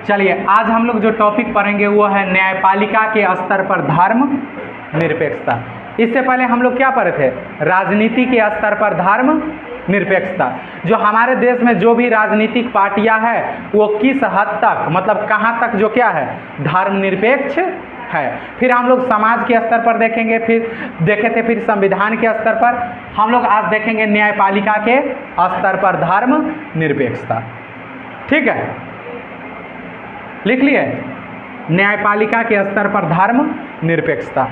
चलिए आज हम लोग जो टॉपिक पढ़ेंगे वो है न्यायपालिका के स्तर पर धर्म निरपेक्षता। इससे पहले हम लोग क्या पढ़े थे? राजनीति के स्तर पर धर्म निरपेक्षता। जो हमारे देश में जो भी राजनीतिक पार्टियां हैं वो किस हद तक, मतलब कहाँ तक जो क्या है, धर्मनिरपेक्ष है। फिर हम लोग समाज के स्तर पर देखेंगे, फिर देखे थे फिर संविधान के स्तर पर। हम लोग आज देखेंगे न्यायपालिका के स्तर पर धर्म निरपेक्षता। ठीक है, लिख लिए, न्यायपालिका के स्तर पर धर्म निरपेक्षता।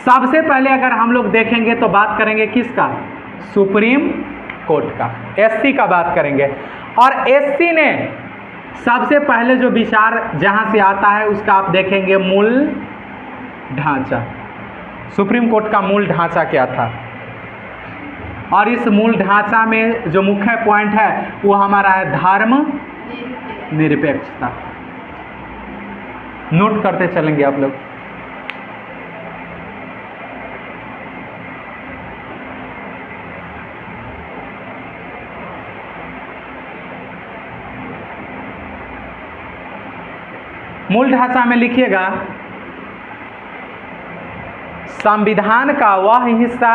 सबसे पहले अगर हम लोग देखेंगे तो बात करेंगे किसका? सुप्रीम कोर्ट का, एससी का बात करेंगे। और एससी ने सबसे पहले जो विचार जहां से आता है उसका आप देखेंगे मूल ढांचा। सुप्रीम कोर्ट का मूल ढांचा क्या था? और इस मूल ढांचा में जो मुख्य पॉइंट है वो हमारा है धर्म निरपेक्षता। नोट करते चलेंगे आप लोग। मूल ढांचा में लिखिएगा, संविधान का वह हिस्सा,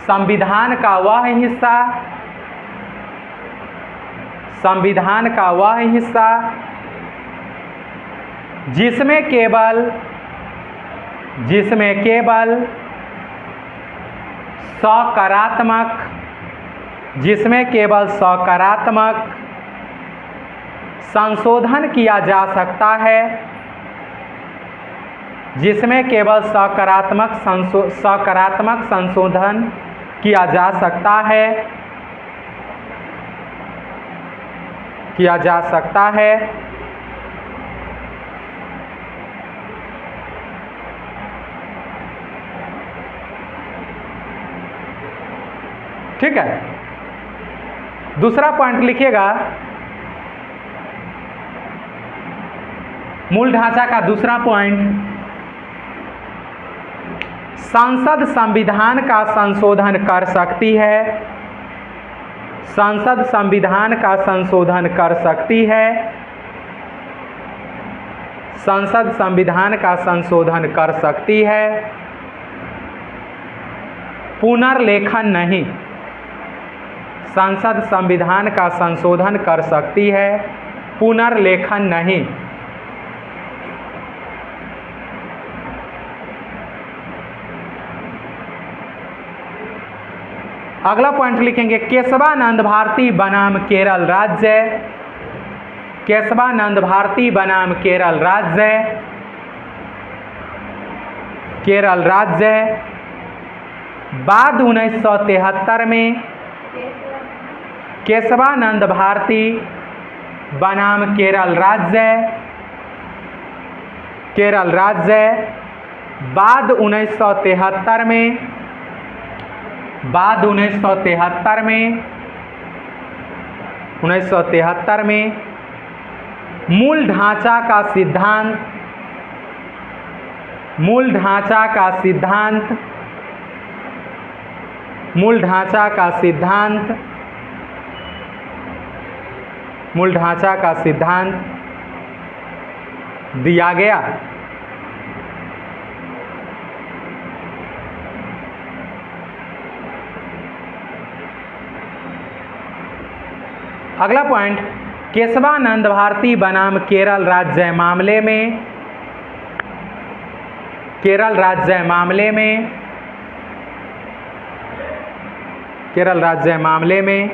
संविधान का वह हिस्सा, संविधान का वह हिस्सा जिसमें केवल सकारात्मक, जिसमें केवल सकारात्मक संशोधन किया जा सकता है, जिसमें केवल सकारात्मक संशोधन किया जा सकता है, किया जा सकता है। ठीक है, दूसरा पॉइंट लिखिएगा, मूल ढांचा का दूसरा पॉइंट, संसद संविधान का संशोधन कर सकती है, संसद संविधान का संशोधन कर सकती है, संसद संविधान का संशोधन कर सकती है, पुनर्लेखन नहीं। संसद संविधान का संशोधन कर सकती है, पुनर्लेखन नहीं। अगला पॉइंट लिखेंगे, केशवानंद भारती बनाम केरल राज्य, केशवानंद भारती बनाम केरल राज्य, केरल राज्य बाद 1973 में, केशवानंद भारती बनाम केरल राज्य, केरल राज्य बाद 1973 में, बाद 1973 में, 1973 में मूल ढांचा का सिद्धांत, मूल ढांचा का सिद्धांत, मूल ढांचा का सिद्धांत, मूल ढांचा का सिद्धांत दिया गया। अगला पॉइंट, केशवानंद भारती बनाम केरल राज्य मामले में, केरल राज्य मामले में, केरल राज्य मामले में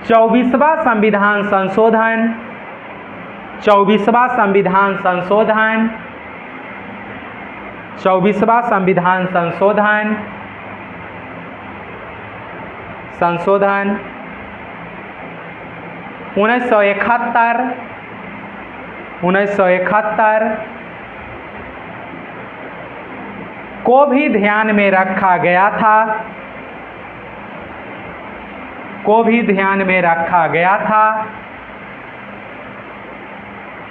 24वां संविधान संशोधन, 24वां संविधान संशोधन, 24वां संविधान संशोधन, संशोधन 1971, 1971 को भी ध्यान में रखा गया था, को भी ध्यान में रखा गया था,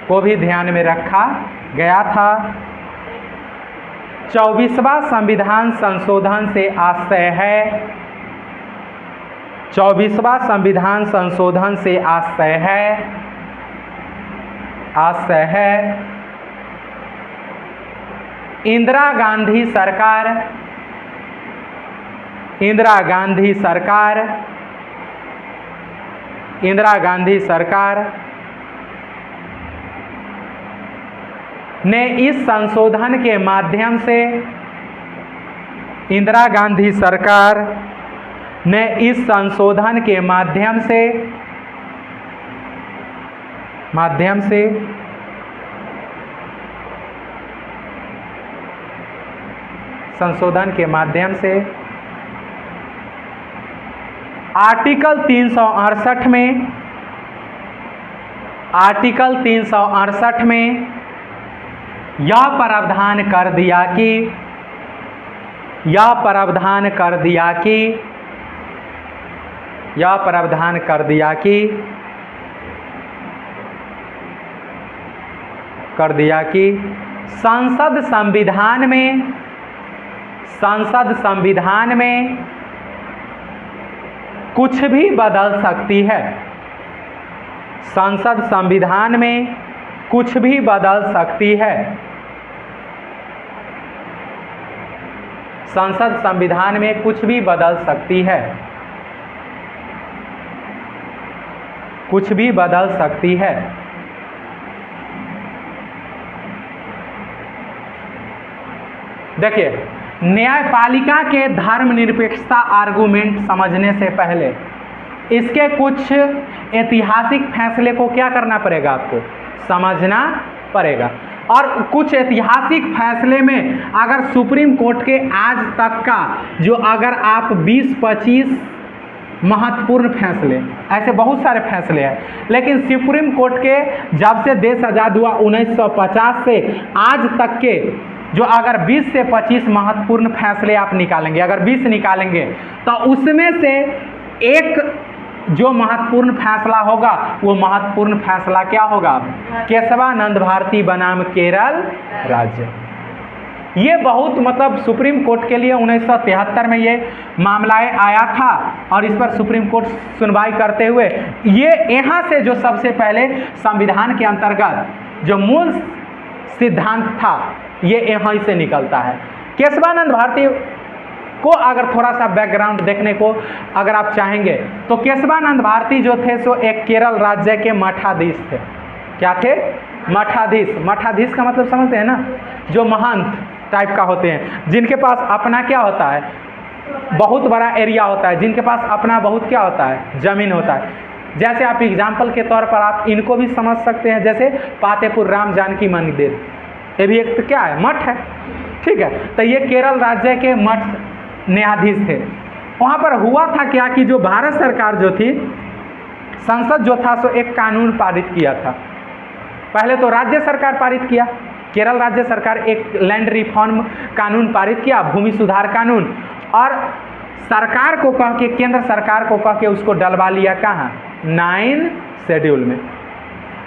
को भी ध्यान में रखा गया था। 24वां संविधान संशोधन से आशय है, 24वां संविधान संशोधन से आशय है इंदिरा गांधी सरकार ने इस संशोधन के माध्यम से आर्टिकल 368 में यह प्रावधान कर दिया कि संसद संविधान में कुछ भी बदल सकती है। संसद संविधान में कुछ भी बदल सकती है। संसद संविधान में कुछ भी बदल सकती है। कुछ भी बदल सकती है। देखिए, न्यायपालिका के धर्मनिरपेक्षता आर्गुमेंट समझने से पहले इसके कुछ ऐतिहासिक फैसले को क्या करना पड़ेगा, आपको समझना पड़ेगा। और कुछ ऐतिहासिक फैसले में अगर सुप्रीम कोर्ट के आज तक का जो अगर आप 20-25 महत्वपूर्ण फैसले, ऐसे बहुत सारे फैसले हैं, लेकिन सुप्रीम कोर्ट के जब से देश आज़ाद हुआ 1950 से आज तक के जो अगर 20 से 25 महत्वपूर्ण फैसले आप निकालेंगे, अगर 20 निकालेंगे तो उसमें से एक जो महत्वपूर्ण फैसला होगा वो महत्वपूर्ण फैसला क्या होगा, केशवानंद भारती बनाम केरल राज्य। ये बहुत मतलब सुप्रीम कोर्ट के लिए 1973 में ये मामला आया था और इस पर सुप्रीम कोर्ट सुनवाई करते हुए ये यहाँ से जो सबसे पहले संविधान के अंतर्गत जो मूल सिद्धांत था ये यहाँ से निकलता है। केशवानंद भारती को अगर थोड़ा सा बैकग्राउंड देखने को अगर आप चाहेंगे तो केशवानंद भारती जो थे सो एक केरल राज्य के मठाधीश थे। क्या थे? मठाधीश। मठाधीश का मतलब समझते हैं ना, जो महंत टाइप का होते हैं, जिनके पास अपना क्या होता है, बहुत बड़ा एरिया होता है, जिनके पास अपना बहुत क्या होता है, जमीन होता है। जैसे आप एग्जाम्पल के तौर पर आप इनको भी समझ सकते हैं, जैसे पातेपुर राम जानकी मंदिर, ये भी एक तो क्या है, मठ है, ठीक है। तो ये केरल राज्य के मठ न्यायाधीश थे। वहाँ पर हुआ था क्या कि जो भारत सरकार जो थी, संसद जो था सो एक कानून पारित किया था। पहले तो राज्य सरकार पारित किया, केरल राज्य सरकार एक लैंड रिफॉर्म कानून पारित किया, भूमि सुधार कानून, और सरकार को कह के, केंद्र सरकार को कह के उसको डलवा लिया कहाँ, 9 शेड्यूल में।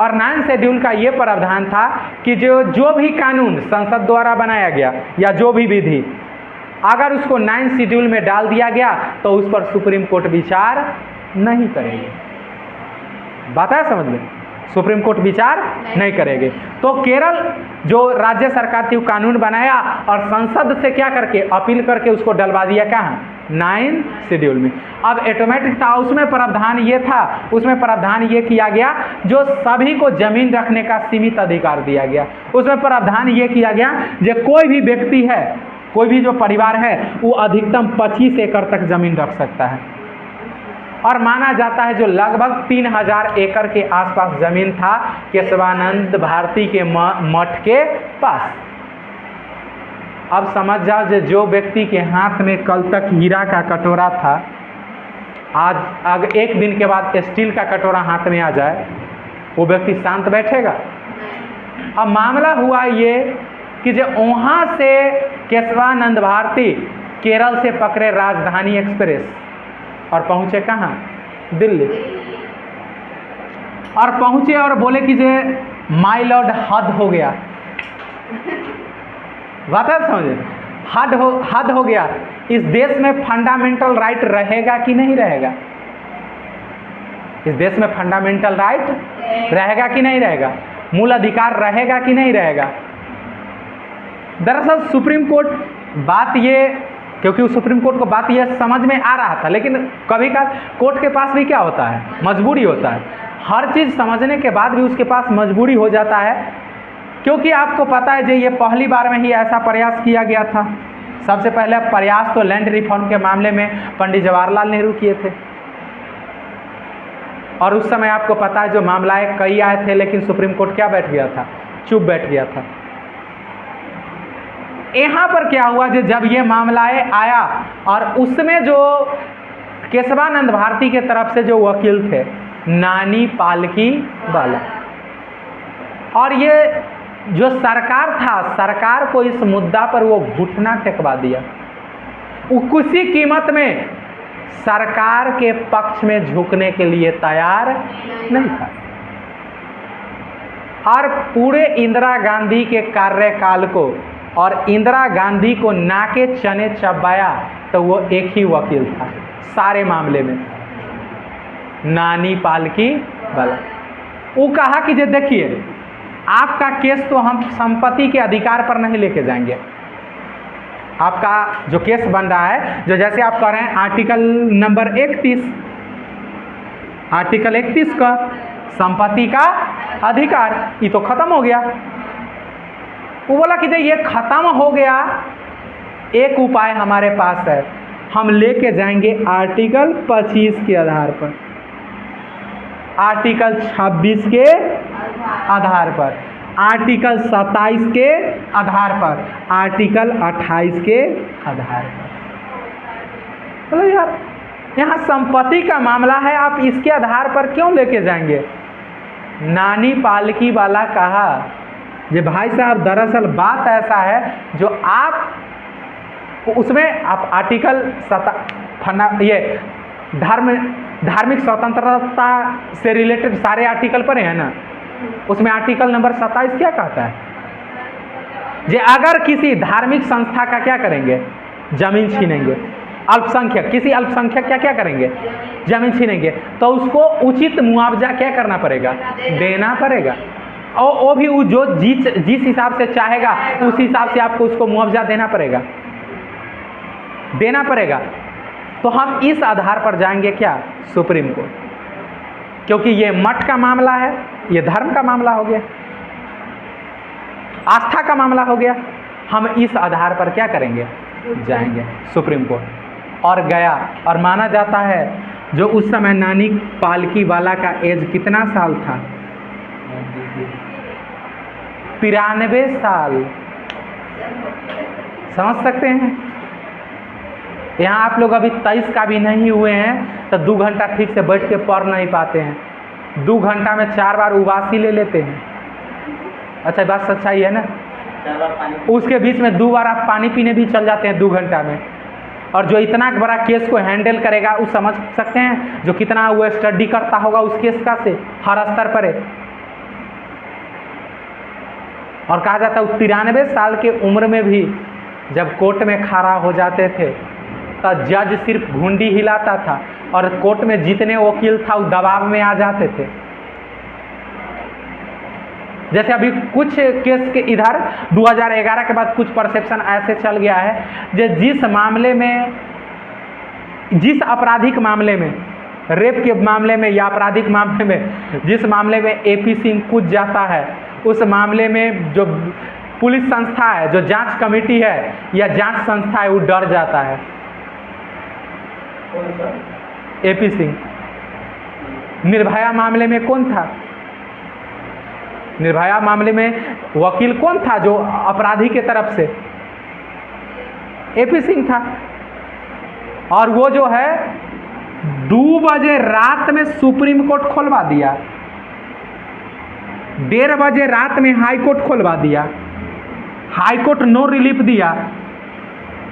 और 9 शेड्यूल का ये प्रावधान था कि जो भी कानून संसद द्वारा बनाया गया या जो भी विधि अगर उसको 9 शेड्यूल में डाल दिया गया तो उस पर सुप्रीम कोर्ट विचार नहीं करेगी। बात है समझ में, सुप्रीम कोर्ट विचार नहीं करेगी। तो केरल जो राज्य सरकार थी वो कानून बनाया और संसद से क्या करके अपील करके उसको डलवा दिया कहाँ, 9 शेड्यूल में। अब ऑटोमेटिक था, उसमें प्रावधान ये था, उसमें प्रावधान ये किया गया जो सभी को जमीन रखने का सीमित अधिकार दिया गया। उसमें प्रावधान ये किया गया जो कोई भी व्यक्ति है, कोई भी जो परिवार है वो अधिकतम 25 एकड़ तक जमीन रख सकता है। और माना जाता है जो लगभग 3000 एकड़ के आसपास जमीन था केशवानंद भारती के मठ के पास। अब समझ जाओ जो व्यक्ति के हाथ में कल तक हीरा का कटोरा था, आज एक दिन के बाद स्टील का कटोरा हाथ में आ जाए, वो व्यक्ति शांत बैठेगा? अब मामला हुआ ये कि जो वहाँ से केशवानंद भारती केरल से पकड़े राजधानी एक्सप्रेस और पहुँचे कहाँ, दिल्ली। और पहुँचे और बोले कि जे माय लॉर्ड हद हो गया, बात है समझे, हद हो गया। इस देश में फंडामेंटल राइट रहेगा कि नहीं रहेगा? इस देश में फंडामेंटल राइट रहेगा कि नहीं रहेगा? मूल अधिकार रहेगा कि नहीं रहेगा? दरअसल सुप्रीम कोर्ट बात ये, क्योंकि उस सुप्रीम कोर्ट को बात ये समझ में आ रहा था, लेकिन कभी कभार कोर्ट के पास भी क्या होता है, मजबूरी होता है। हर चीज़ समझने के बाद भी उसके पास मजबूरी हो जाता है, क्योंकि आपको पता है जो ये पहली बार में ही ऐसा प्रयास किया गया था। सबसे पहले प्रयास तो लैंड रिफॉर्म के मामले में पंडित जवाहरलाल नेहरू किए थे, और उस समय आपको पता है जो मामलाएं कई आए थे, लेकिन सुप्रीम कोर्ट क्या बैठ गया था, चुप बैठ गया था। यहाँ पर क्या हुआ कि जब ये मामलाएं आया और उसमें जो केशवानंद भारती के तरफ से जो वकील थे नानी पालकी वाला, और ये जो सरकार था, सरकार को इस मुद्दा पर वो घुटना टेकवा दिया। वो किसी कीमत में सरकार के पक्ष में झुकने के लिए तैयार नहीं था, और पूरे इंदिरा गांधी के कार्यकाल को और इंदिरा गांधी को नाके चने चबाया तो वो एक ही वकील था सारे मामले में, नानी पालकी वाला। वो कहा कि जे देखिए आपका केस तो हम संपत्ति के अधिकार पर नहीं लेके जाएंगे, आपका जो केस बन रहा है, जो जैसे आप कह रहे हैं आर्टिकल नंबर 31, आर्टिकल 31 का संपत्ति का अधिकार, ये तो खत्म हो गया। वो बोला कि जब ये खत्म हो गया, एक उपाय हमारे पास है, हम लेके जाएंगे आर्टिकल 25 के आधार पर, आर्टिकल 26 के आधार पर, आर्टिकल 27 के आधार पर, आर्टिकल 28 के आधार पर। बोलो यार यहाँ संपत्ति का मामला है, आप इसके आधार पर क्यों लेके जाएंगे? नानी पालकी वाला कहा जी भाई साहब दरअसल बात ऐसा है, जो आप उसमें आप आर्टिकल ये धार्मिक स्वतंत्रता से रिलेटेड सारे आर्टिकल पर है ना, उसमें आर्टिकल नंबर 27 क्या कहता है, जे अगर किसी धार्मिक संस्था का क्या करेंगे, जमीन छीनेंगे, अल्पसंख्यक किसी अल्पसंख्यक क्या करेंगे, जमीन छीनेंगे, तो उसको उचित मुआवजा क्या करना पड़ेगा, देना पड़ेगा। और वो भी जो जिस हिसाब से चाहेगा उस हिसाब से आपको उसको मुआवजा देना पड़ेगा। तो हम इस आधार पर जाएंगे क्या, सुप्रीम कोर्ट, क्योंकि ये मठ का मामला है, ये धर्म का मामला हो गया, आस्था का मामला हो गया, हम इस आधार पर क्या करेंगे, जाएंगे सुप्रीम कोर्ट। और गया, और माना जाता है जो उस समय नानी पालकी वाला का एज कितना साल था, 93 साल। समझ सकते हैं, यहाँ आप लोग अभी 23 का भी नहीं हुए हैं तो 2 घंटा ठीक से बैठ के पढ़ नहीं पाते हैं, 2 घंटा में 4 बार उबासी ले लेते हैं। अच्छा बात सच्चाई है ना, उसके बीच में 2 बार आप पानी पीने भी चल जाते हैं 2 घंटा में। और जो इतना बड़ा केस को हैंडल करेगा वो समझ सकते हैं जो कितना वो स्टडी करता होगा उस केस का से हर स्तर पर है। और कहा जाता है 93 साल के उम्र में भी जब कोर्ट में खड़ा हो जाते थे तो जज सिर्फ घुंडी हिलाता था, और कोर्ट में जितने वकील था वो दबाव में आ जाते थे। जैसे अभी कुछ केस के इधर 2011 के बाद कुछ परसेप्शन ऐसे चल गया है जो जिस आपराधिक मामले में, रेप के मामले में या आपराधिक मामले में जिस मामले में एपी सिंह कूद जाता है, उस मामले में जो पुलिस संस्था है, जो जांच कमेटी है या जांच संस्था है, वो डर जाता है। एपी सिंह निर्भया मामले में कौन था, निर्भया मामले में वकील कौन था जो अपराधी के तरफ से, एपी सिंह था। और वो जो है 2 बजे रात में सुप्रीम कोर्ट खोलवा दिया, 1:30 बजे रात में हाई कोर्ट खोलवा दिया, हाई कोर्ट नो रिलीफ दिया,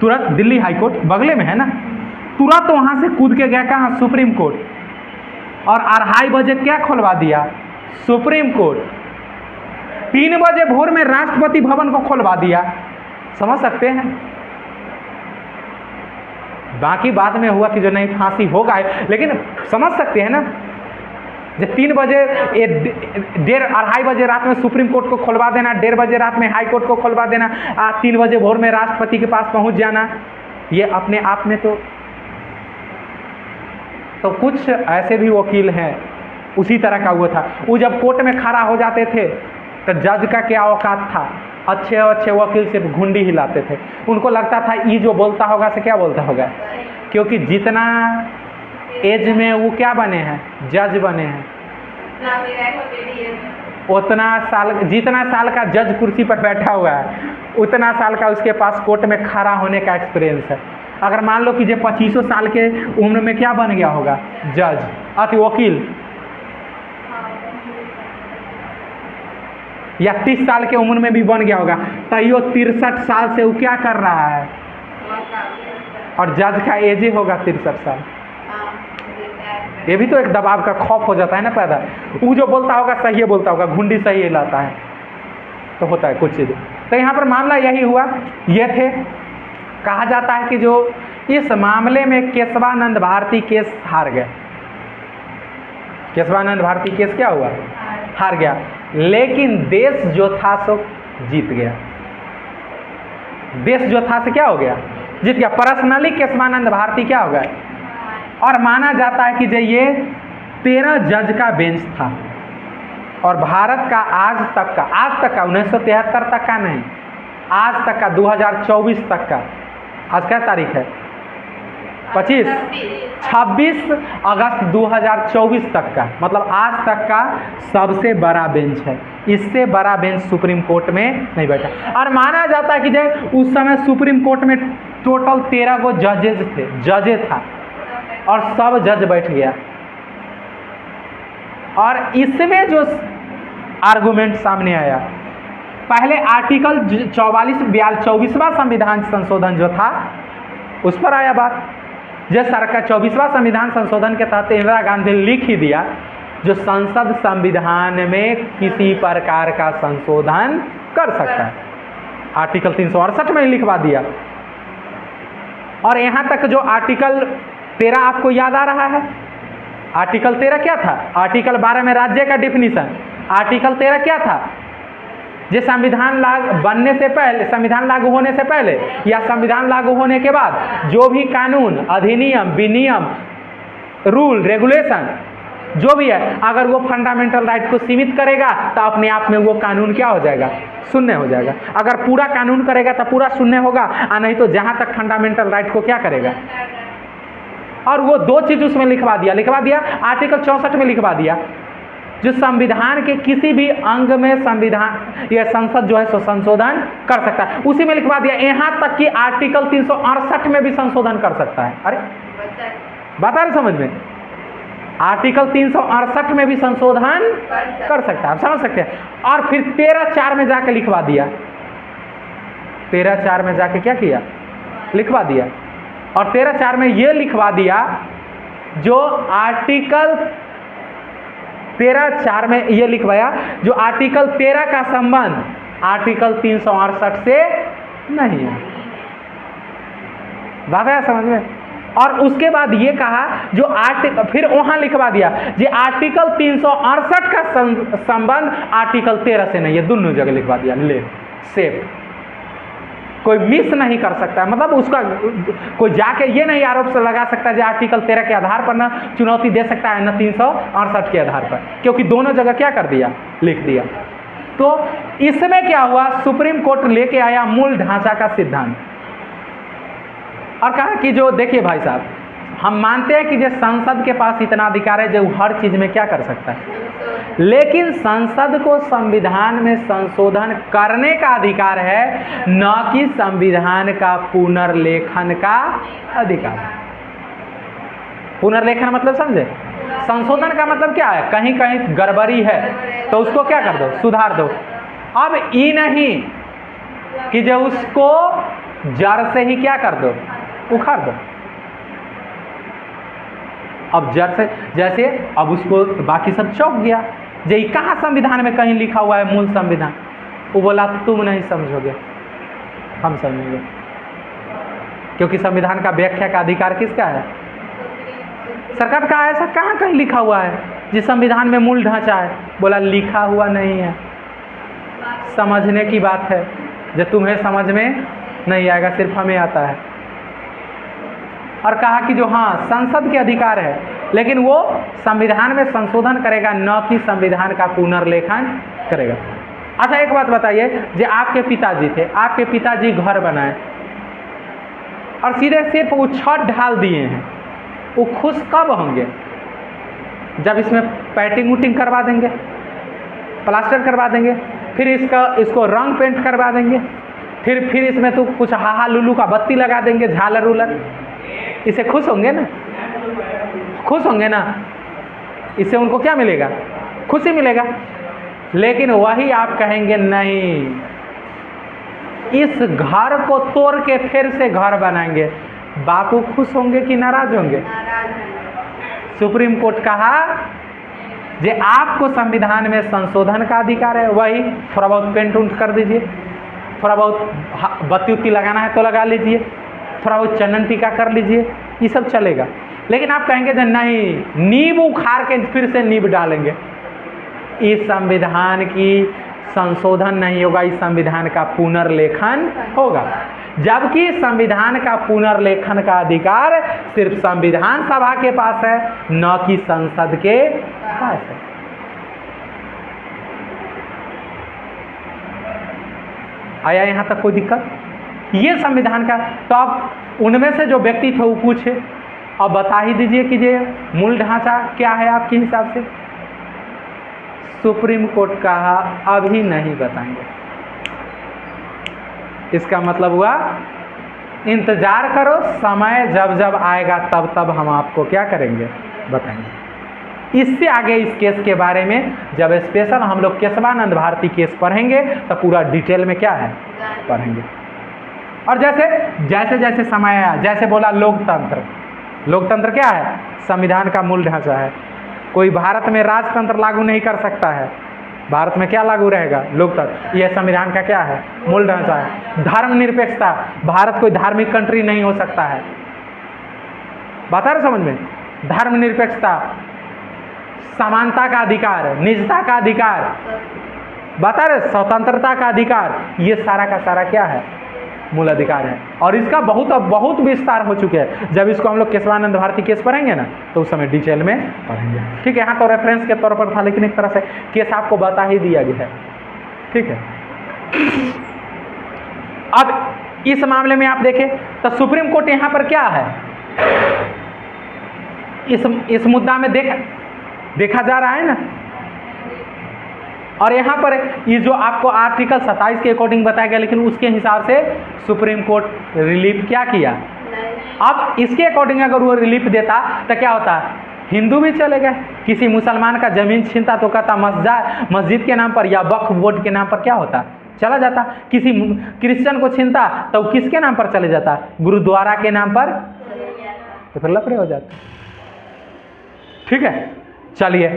तुरंत दिल्ली हाई कोर्ट बगले में है ना, तुरंत वहां से कूद के गया कहाँ, सुप्रीम कोर्ट। और 2:30 बजे क्या खोलवा दिया, सुप्रीम कोर्ट। 3 बजे भोर में राष्ट्रपति भवन को खोलवा दिया, समझ सकते हैं। बाकी बाद में हुआ कि जो नहीं फांसी होगा, लेकिन समझ सकते हैं ना, जब 3 बजे 1:30 बजे रात में सुप्रीम कोर्ट को खुलवा देना, 1:30 बजे रात में हाई कोर्ट को खुलवा देना, 3 बजे भोर में राष्ट्रपति के पास पहुंच जाना, ये अपने आप में तो कुछ ऐसे भी वकील हैं उसी तरह का हुआ था। वो जब कोर्ट में खड़ा हो जाते थे तो जज का क्या औकात था, अच्छे अच्छे वकील सिर्फ घुंडी हिलाते थे। उनको लगता था ये जो बोलता होगा से क्या बोलता होगा, क्योंकि जितना एज में वो क्या बने हैं, जज बने हैं, उतना साल, जितना साल का जज कुर्सी पर बैठा हुआ है उतना साल का उसके पास कोर्ट में खड़ा होने का एक्सपीरियंस है। अगर मान लो कि जो 25 साल के उम्र में क्या बन गया होगा, जज अति वकील, या 30 साल के उम्र में भी बन गया होगा, तैयो 63 साल से वो क्या कर रहा है, और जज का एज ही होगा 63 साल। ये भी तो एक दबाव का खौफ हो जाता है ना पैदा। वो जो बोलता होगा सही है, बोलता होगा, घुंडी सही है लाता है, तो होता है कुछ चीज़। तो यहाँ पर मामला यही हुआ, ये थे। कहा जाता है कि जो इस मामले में केशवानंद भारती केस हार गया। केशवानंद भारती केस क्या हुआ, हार गया, लेकिन देश जो था सो जीत गया। देश जो था से क्या हो गया, जीत गया। पर्सनली केशवानंद भारती क्या हो गया, और माना जाता है कि जो ये 13 जज का बेंच था, और भारत का आज तक का 1973 तक का नहीं, आज तक का 2024 तक का, आज क्या तारीख है, 26 अगस्त 2024 तक का, मतलब आज तक का सबसे बड़ा बेंच है। इससे बड़ा बेंच सुप्रीम कोर्ट में नहीं बैठा। और माना जाता है कि जब उस समय सुप्रीम कोर्ट में टोटल 13 गो जजेस था, और सब जज बैठ गया। और इसमें जो आर्गुमेंट सामने आया, पहले आर्टिकल 24वां संविधान संशोधन जो था उस पर आया बात। जिस सरकार 24वां संविधान संशोधन के तहत इंदिरा गांधी ने लिख ही दिया जो संसद संविधान में किसी प्रकार का संशोधन कर सकता है, आर्टिकल 368 में लिखवा दिया। और यहाँ तक जो आर्टिकल 13 आपको याद आ रहा है, आर्टिकल 13 क्या था, आर्टिकल 12 में राज्य का डिफिनीशन, आर्टिकल 13 क्या था, जो संविधान बनने से पहले, संविधान लागू होने से पहले या संविधान लागू होने के बाद जो भी कानून, अधिनियम, विनियम, रूल, रेगुलेशन जो भी है, अगर वो फंडामेंटल राइट को सीमित करेगा तो अपने आप में वो कानून क्या हो जाएगा, शून्य हो जाएगा। अगर पूरा कानून करेगा तो पूरा शून्य होगा, और नहीं तो जहाँ तक फंडामेंटल राइट को क्या करेगा। और वो 2 चीज़ उसमें लिखवा दिया। आर्टिकल 64 में लिखवा दिया जो संविधान के किसी भी अंग में संविधान या संसद जो है सो संशोधन कर सकता है, उसी में लिखवा दिया। यहाँ तक कि आर्टिकल 368 में भी संशोधन कर सकता है। अरे बता रहे समझ में, आर्टिकल 368 में भी संशोधन कर सकता है, आप समझ सकते हैं। और फिर 13(4) में जाके लिखवा दिया, 13(4) में जाके क्या किया, लिखवा दिया। और 13(4) में ये लिखवा दिया जो आर्टिकल 13(4) में ये लिखवाया जो आर्टिकल 13 का संबंध आर्टिकल 368 से नहीं है। बात है समझ में। और उसके बाद ये कहा जो फिर वहां लिखवा दिया जो आर्टिकल 368 का संबंध आर्टिकल 13 से नहीं है, दोनों जगह लिखवा दिया। ले सेफ, कोई मिस नहीं कर सकता, मतलब उसका कोई जाके ये नहीं आरोप से लगा सकता है आर्टिकल 13 के आधार पर ना चुनौती दे सकता है ना 368 के आधार पर, क्योंकि दोनों जगह क्या कर दिया, लिख दिया। तो इसमें क्या हुआ, सुप्रीम कोर्ट लेके आया मूल ढांचा का सिद्धांत और कहा कि जो देखिए भाई साहब, हम मानते हैं कि जो संसद के पास इतना अधिकार है जो हर चीज में क्या कर सकता है, लेकिन संसद को संविधान में संशोधन करने का अधिकार है, न कि संविधान का पुनर्लेखन का अधिकार। पुनर्लेखन मतलब समझे, संशोधन का मतलब क्या है, कहीं कहीं गड़बड़ी है तो उसको क्या कर दो, सुधार दो। अब ये नहीं कि जो उसको जड़ से ही क्या कर दो, उखाड़ दो। अब जड़ से जैसे अब उसको बाकी सब चौंक गया, जे कहाँ संविधान में कहीं लिखा हुआ है मूल संविधान, वो बोला तुम नहीं समझोगे, हम समझेंगे, क्योंकि संविधान का व्याख्या का अधिकार किसका है? सरकार का। ऐसा कहाँ कहीं लिखा हुआ है जिस संविधान में मूल ढांचा है? बोला लिखा हुआ नहीं है, समझने की बात है। जो तुम्हें समझ में नहीं आएगा, सिर्फ हमें आता है। और कहा कि जो हाँ संसद के अधिकार है, लेकिन वो संविधान में संशोधन करेगा, न कि संविधान का पुनर्लेखन करेगा। अच्छा एक बात बताइए, जो आपके पिताजी थे, आपके पिताजी घर बनाए और सीधे सिर्फ वो छत ढाल दिए हैं, वो खुश कब होंगे? जब इसमें पैटिंग वूटिंग करवा देंगे, प्लास्टर करवा देंगे, फिर इसको रंग पेंट करवा देंगे, फिर इसमें तो कुछ हाहा लुलू का बत्ती लगा देंगे, झालर उलर। इसे खुश होंगे ना? खुश होंगे ना? इससे उनको क्या मिलेगा? खुशी मिलेगा। लेकिन वही आप कहेंगे नहीं, इस घर को तोड़ के फिर से घर बनाएंगे, बापू खुश होंगे कि नाराज होंगे? सुप्रीम कोर्ट कहा जे आपको संविधान में संशोधन का अधिकार है, वही थोड़ा बहुत पेंट उंट कर दीजिए, थोड़ा बहुत बत्ती उत्ती लगाना है तो लगा लीजिए, थोड़ा बहुत चंदन टीका कर लीजिए, ये सब चलेगा। लेकिन आप कहेंगे जो नहीं, नींव उखाड़ के फिर से नींव डालेंगे, इस संविधान की संशोधन नहीं होगा, इस संविधान का पुनर्लेखन होगा। जबकि संविधान का पुनर्लेखन का अधिकार सिर्फ संविधान सभा के पास है, न कि संसद के पास है। आया यहाँ तक कोई दिक्कत? ये संविधान का। तो अब उनमें से जो व्यक्ति थे वो पूछे, अब बता ही दीजिए कि ये मूल ढांचा क्या है आपके हिसाब से? सुप्रीम कोर्ट कहा अभी नहीं बताएंगे। इसका मतलब हुआ इंतजार करो, समय जब जब आएगा तब तब हम आपको क्या करेंगे? बताएंगे। इससे आगे इस केस के बारे में जब स्पेशल हम लोग केशवानंद भारती केस पढ़ेंगे तो पूरा डिटेल में क्या है पढ़ेंगे। और जैसे जैसे समय आया, जैसे बोला लोकतंत्र, लोकतंत्र क्या है? संविधान का मूल ढांचा है। कोई भारत में राजतंत्र लागू नहीं कर सकता है, भारत में क्या लागू रहेगा? लोकतंत्र। यह संविधान का क्या है? मूल ढांचा है। धर्मनिरपेक्षता, भारत कोई धार्मिक कंट्री नहीं हो सकता है। बता रहे समझ में? धर्मनिरपेक्षता, समानता का अधिकार, निजता का अधिकार, बता रहे स्वतंत्रता का अधिकार, ये सारा का सारा क्या है? मूल अधिकार है। और इसका बहुत विस्तार हो चुके हैं। जब इसको हम लोग केशवानंद भारती केस पढ़ेंगे ना तो उस समय डिटेल में पढ़ेंगे। ठीक है, यहाँ तो रेफरेंस के तौर पर था, लेकिन एक तरह से केस आपको बता ही दिया गया है। ठीक है, अब इस मामले में आप देखें तो सुप्रीम कोर्ट यहाँ पर क्या है, इस मुद्दा में देखा जा रहा है ना। और यहाँ पर ये जो आपको आर्टिकल 27 के अकॉर्डिंग बताया गया, लेकिन उसके हिसाब से सुप्रीम कोर्ट रिलीफ क्या किया? अब इसके अकॉर्डिंग अगर वो रिलीफ देता तो क्या होता? हिंदू भी चले गए, किसी मुसलमान का जमीन छीनता तो कहता मस्जिद के नाम पर या वक्फ बोर्ड के नाम पर क्या होता? चला जाता। किसी क्रिश्चियन को छीनता तो किसके नाम पर चले जाता? गुरुद्वारा के नाम पर, तो फिर लफड़े हो जाते। ठीक है, चलिए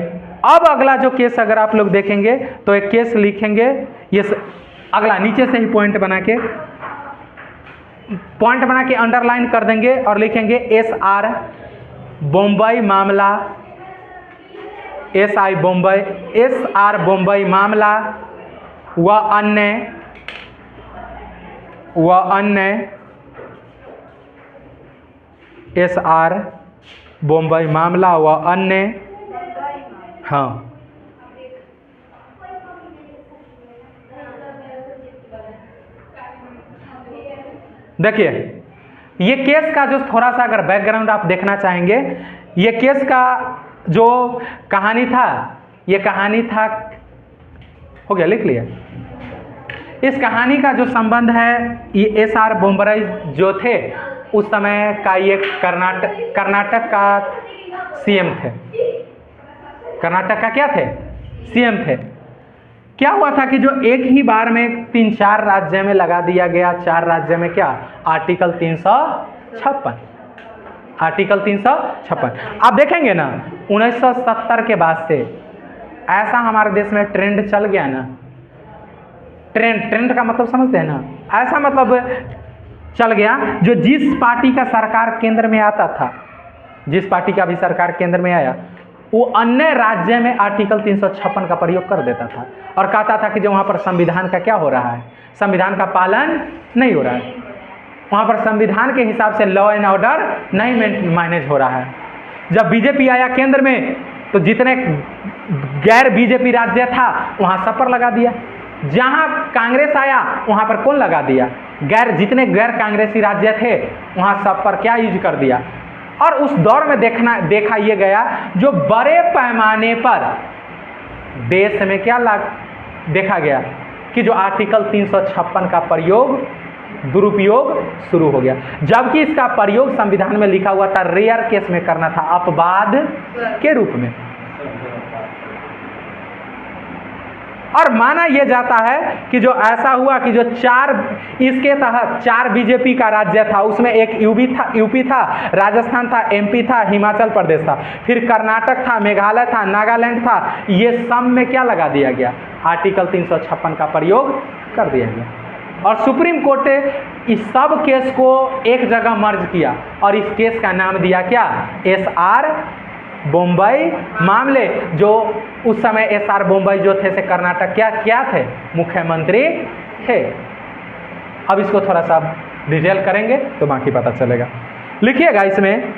अब अगला जो केस अगर आप लोग देखेंगे तो एक केस लिखेंगे, ये अगला नीचे से ही पॉइंट बना के अंडरलाइन कर देंगे और लिखेंगे SR बम्बई मामला, SR बम्बई मामला व अन्य SR बम्बई मामला व अन्य। हाँ, देखिए ये केस का जो थोड़ा सा अगर बैकग्राउंड आप देखना चाहेंगे, ये केस का जो कहानी था, ये कहानी था, हो गया लिख लिया। इस कहानी का जो संबंध है, ये SR बम्बई जो थे उस समय का, ये कर्नाटक का CM थे। कर्नाटक का क्या थे? CM थे। क्या हुआ था कि जो एक ही बार में 3-4 राज्य में लगा दिया गया, 4 राज्य में क्या? आर्टिकल 356। आर्टिकल 356 आप देखेंगे ना 1970 के बाद से ऐसा हमारे देश में ट्रेंड चल गया ना, ट्रेंड का मतलब समझते हैं ना, ऐसा मतलब चल गया जो जिस पार्टी का सरकार केंद्र में आता था, जिस पार्टी का भी सरकार केंद्र में आया, वो अन्य राज्य में आर्टिकल 356 का प्रयोग कर देता था और कहता था कि जो वहाँ पर संविधान का क्या हो रहा है, संविधान का पालन नहीं हो रहा है, वहाँ पर संविधान के हिसाब से लॉ एंड ऑर्डर नहीं मैनेज हो रहा है। जब बीजेपी आया केंद्र में तो जितने गैर बीजेपी राज्य था वहाँ सब पर लगा दिया, जहाँ कांग्रेस आया वहाँ पर कौन लगा दिया, जितने गैर कांग्रेसी राज्य थे वहाँ सब पर क्या यूज कर दिया। और उस दौर में देखा ये गया जो बड़े पैमाने पर देश में क्या देखा गया कि जो आर्टिकल 356 का प्रयोग दुरुपयोग शुरू हो गया, जबकि इसका प्रयोग संविधान में लिखा हुआ था रेयर केस में करना था, अपवाद के रूप में। और माना यह जाता है कि जो ऐसा हुआ कि जो इसके तहत 4 बीजेपी का राज्य था, उसमें एक यूपी था, राजस्थान था, एमपी था, हिमाचल प्रदेश था, फिर कर्नाटक था, मेघालय था, नागालैंड था, ये सब में क्या लगा दिया गया, आर्टिकल 356 का प्रयोग कर दिया गया। और सुप्रीम कोर्ट ने इस सब केस को एक जगह मर्ज किया और इस केस का नाम दिया क्या, SR बम्बई मामले। जो उस समय SR बम्बई जो थे से कर्नाटक क्या थे, मुख्यमंत्री थे। अब इसको थोड़ा सा डिटेल करेंगे तो बाकी पता चलेगा। लिखिएगा, इसमें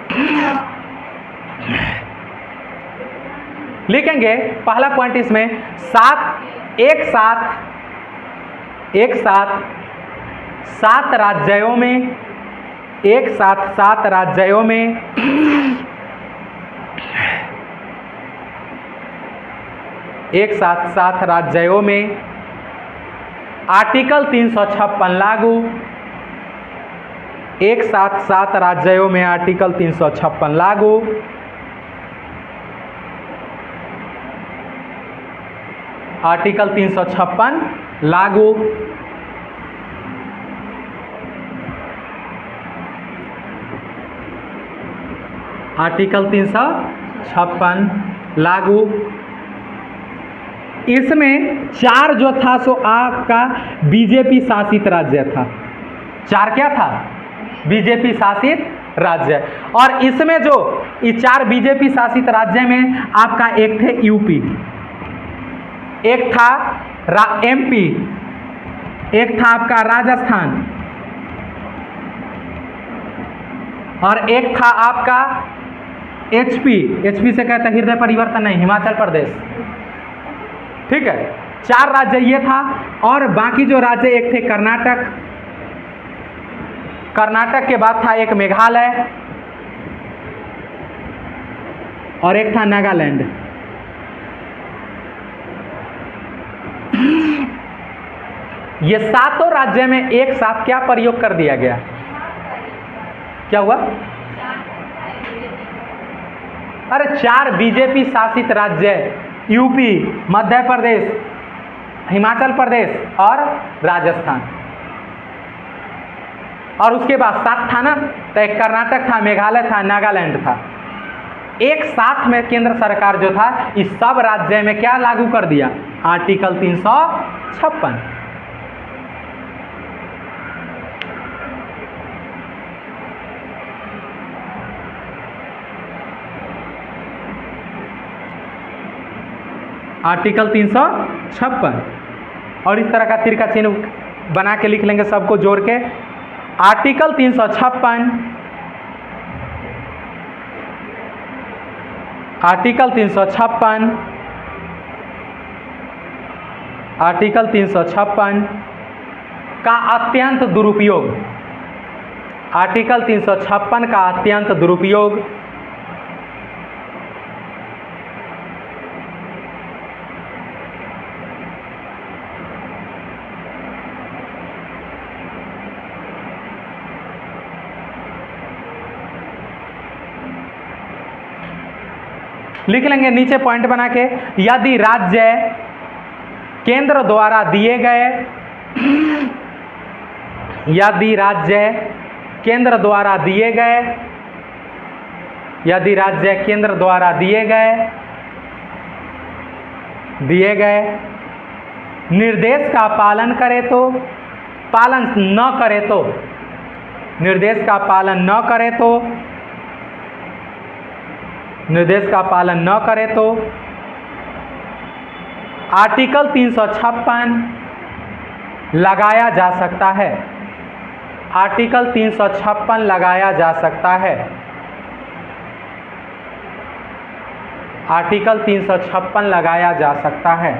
लिखेंगे पहला पॉइंट, इसमें एक साथ 7 राज्यों में, एक साथ 7 राज्यों में एक साथ 7 राज्यों में आर्टिकल 356 लागू, एक साथ 7 राज्यों में आर्टिकल 356 लागू। आर्टिकल 356 लागू। आर्टिकल 356 लागू। इसमें 4 जो था सो आपका बीजेपी शासित राज्य था। 4 क्या था, बीजेपी शासित राज्य। और इसमें जो ये 4 बीजेपी शासित राज्य में आपका एक थे यूपी, एक था एमपी, एक था आपका राजस्थान और एक था आपका एचपी से कहते हैं हृदय परिवर्तन नहीं, हिमाचल प्रदेश। ठीक है, 4 राज्य ये था। और बाकी जो राज्य एक थे कर्नाटक, कर्नाटक के बाद था एक मेघालय और एक था नागालैंड। ये 7 राज्य में एक साथ क्या प्रयोग कर दिया गया, क्या हुआ, अरे 4 बीजेपी शासित राज्य, यूपी, मध्य प्रदेश, हिमाचल प्रदेश और राजस्थान। और उसके बाद 7 था ना, तो एक कर्नाटक था, मेघालय था, नागालैंड था। एक साथ में केंद्र सरकार जो था इस सब राज्य में क्या लागू कर दिया, आर्टिकल 356। आर्टिकल 356। और इस तरह का तिरका चिन्ह बना के लिख लेंगे सबको जोड़ के। आर्टिकल 356, आर्टिकल 356, आर्टिकल 356 का अत्यंत दुरुपयोग, आर्टिकल 356 का अत्यंत दुरुपयोग। लिख लेंगे नीचे पॉइंट बना के, यदि राज्य केंद्र द्वारा दिए गए, यदि राज्य केंद्र द्वारा दिए गए, यदि राज्य केंद्र द्वारा दिए गए निर्देश का पालन करे तो, पालन न करे तो, निर्देश का पालन न करे तो, निर्देश का पालन न करे तो आर्टिकल 356 लगाया जा सकता है। आर्टिकल 356 लगाया जा सकता है। आर्टिकल 356 लगाया जा सकता है।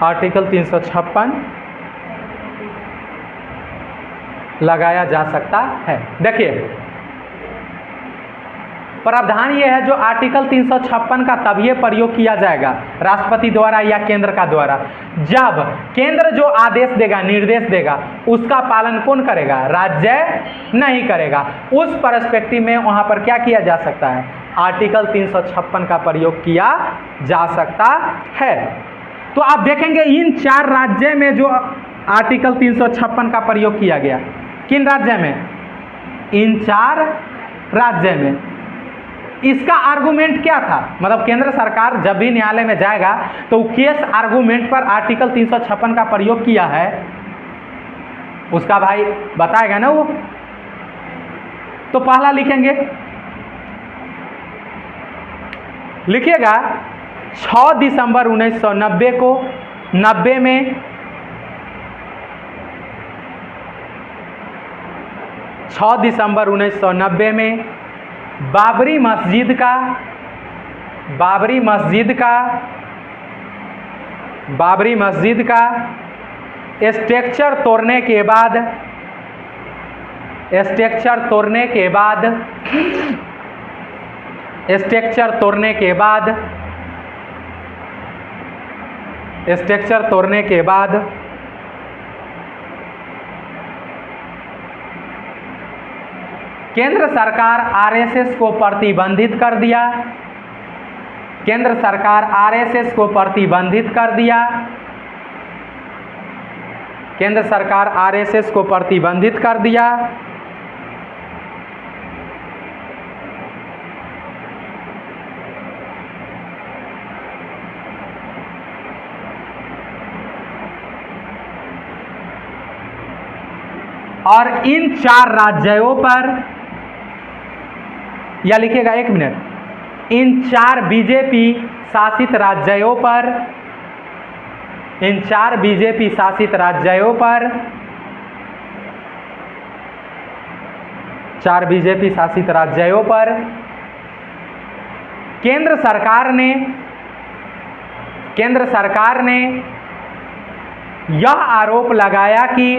आर्टिकल 356 लगाया जा सकता है। देखिए प्रावधान ये है, जो आर्टिकल 356 का तभी प्रयोग किया जाएगा राष्ट्रपति द्वारा या केंद्र का द्वारा, जब केंद्र जो आदेश देगा, निर्देश देगा, उसका पालन कौन करेगा? राज्य नहीं करेगा। उस पर्सपेक्टिव में वहां पर क्या किया जा सकता है? आर्टिकल 356 का प्रयोग किया जा सकता है। तो आप देखेंगे इन 4 राज्य में जो आर्टिकल 356 का प्रयोग किया गया, किन राज्य में? इन 4 राज्य में। इसका आर्गुमेंट क्या था? मतलब केंद्र सरकार जब भी न्यायालय में जाएगा तो किस आर्गुमेंट पर आर्टिकल 356 का प्रयोग किया है उसका भाई बताएगा ना वो। तो पहला लिखेंगे, लिखिएगा 6 दिसंबर 1990 को 90 में 6 दिसंबर 1990 में बाबरी मस्जिद का स्ट्रक्चर तोड़ने के बाद केंद्र सरकार आरएसएस को प्रतिबंधित कर दिया। केंद्र सरकार आरएसएस को प्रतिबंधित कर दिया। केंद्र सरकार आरएसएस को प्रतिबंधित कर दिया। और इन 4 राज्यों पर, या लिखिएगा 1 मिनट, इन 4 बीजेपी शासित राज्यों पर, इन 4 बीजेपी शासित राज्यों पर, 4 बीजेपी शासित राज्यों पर केंद्र सरकार ने यह आरोप लगाया कि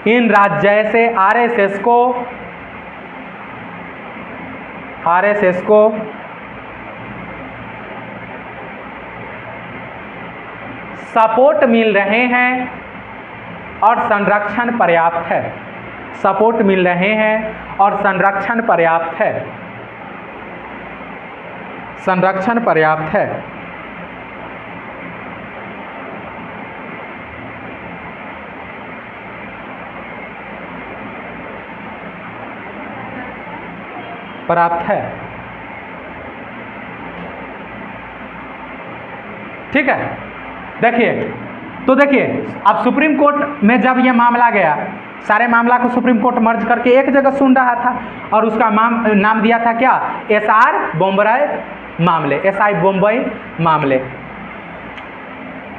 इन राज्यों से आरएसएस को सपोर्ट मिल रहे हैं और संरक्षण पर्याप्त है। सपोर्ट मिल रहे हैं और संरक्षण पर्याप्त है। संरक्षण पर्याप्त है। प्राप्त है। ठीक है। देखिए, तो देखिए अब सुप्रीम कोर्ट में जब यह मामला गया, सारे मामला को सुप्रीम कोर्ट मर्ज करके एक जगह सुन रहा था और उसका नाम दिया था क्या? एसआर बॉम्बई मामले, एसआई बॉम्बई मामले।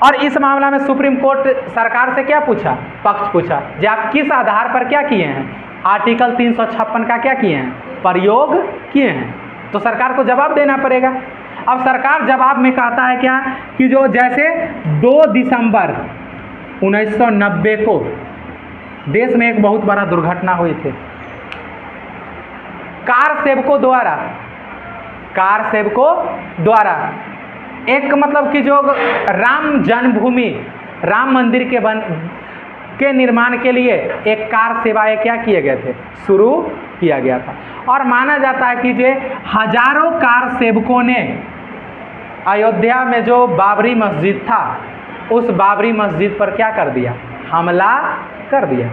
और इस मामला में सुप्रीम कोर्ट सरकार से क्या पूछा? पक्ष पूछा कि आप किस आधार पर क्या किए हैं? आर्टिकल 356 का क्या किए हैं? प्रयोग किए हैं। तो सरकार को जवाब देना पड़ेगा। अब सरकार जवाब में कहता है क्या कि जो जैसे 2 दिसंबर 1990 को देश में एक बहुत बड़ा दुर्घटना हुई थी। कार सेवकों द्वारा एक मतलब कि जो राम जन्मभूमि, राम मंदिर के निर्माण के लिए एक कार सेवाएं क्या किए गए थे, शुरू किया गया था। और माना जाता है कि जो हजारों कार सेवकों ने अयोध्या में जो बाबरी मस्जिद था, उस बाबरी मस्जिद पर क्या कर दिया, हमला कर दिया।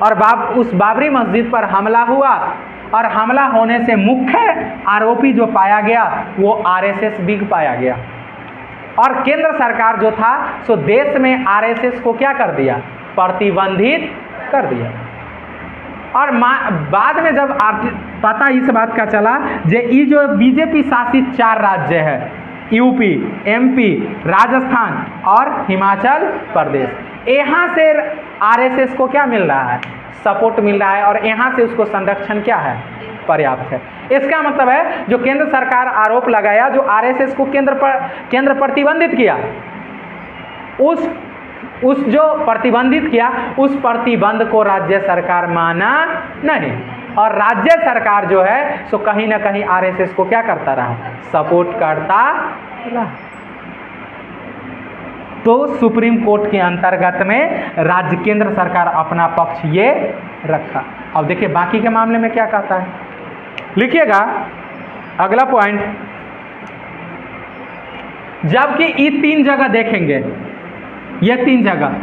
और उस बाबरी मस्जिद पर हमला हुआ, और हमला होने से मुख्य आरोपी जो पाया गया वो आरएसएस बिग पाया गया। और केंद्र सरकार जो था सो देश में आरएसएस को क्या कर दिया, प्रतिबंधित कर दिया। और बाद में जब पता इस बात का चला जे ये जो बीजेपी शासित 4 राज्य है, यूपी, एमपी, राजस्थान और हिमाचल प्रदेश, यहाँ से आरएसएस को क्या मिल रहा है, सपोर्ट मिल रहा है, और यहाँ से उसको संरक्षण क्या है, पर्याप्त है। इसका मतलब है जो केंद्र सरकार आरोप लगाया, जो आरएसएस को केंद्र प्रतिबंधित किया, उस जो प्रतिबंधित किया उस प्रतिबंध को राज्य सरकार माना नहीं, और राज्य सरकार जो है सो कहीं ना कहीं आरएसएस को क्या करता रहा, सपोर्ट करता रहा। तो सुप्रीम कोर्ट के अंतर्गत में राज्य केंद्र सरकार अपना पक्ष ये रखा। अब देखिए बाकी के मामले में क्या कहता है, लिखिएगा अगला पॉइंट। जबकि ये 3 जगह देखेंगे, ये 3 जगह,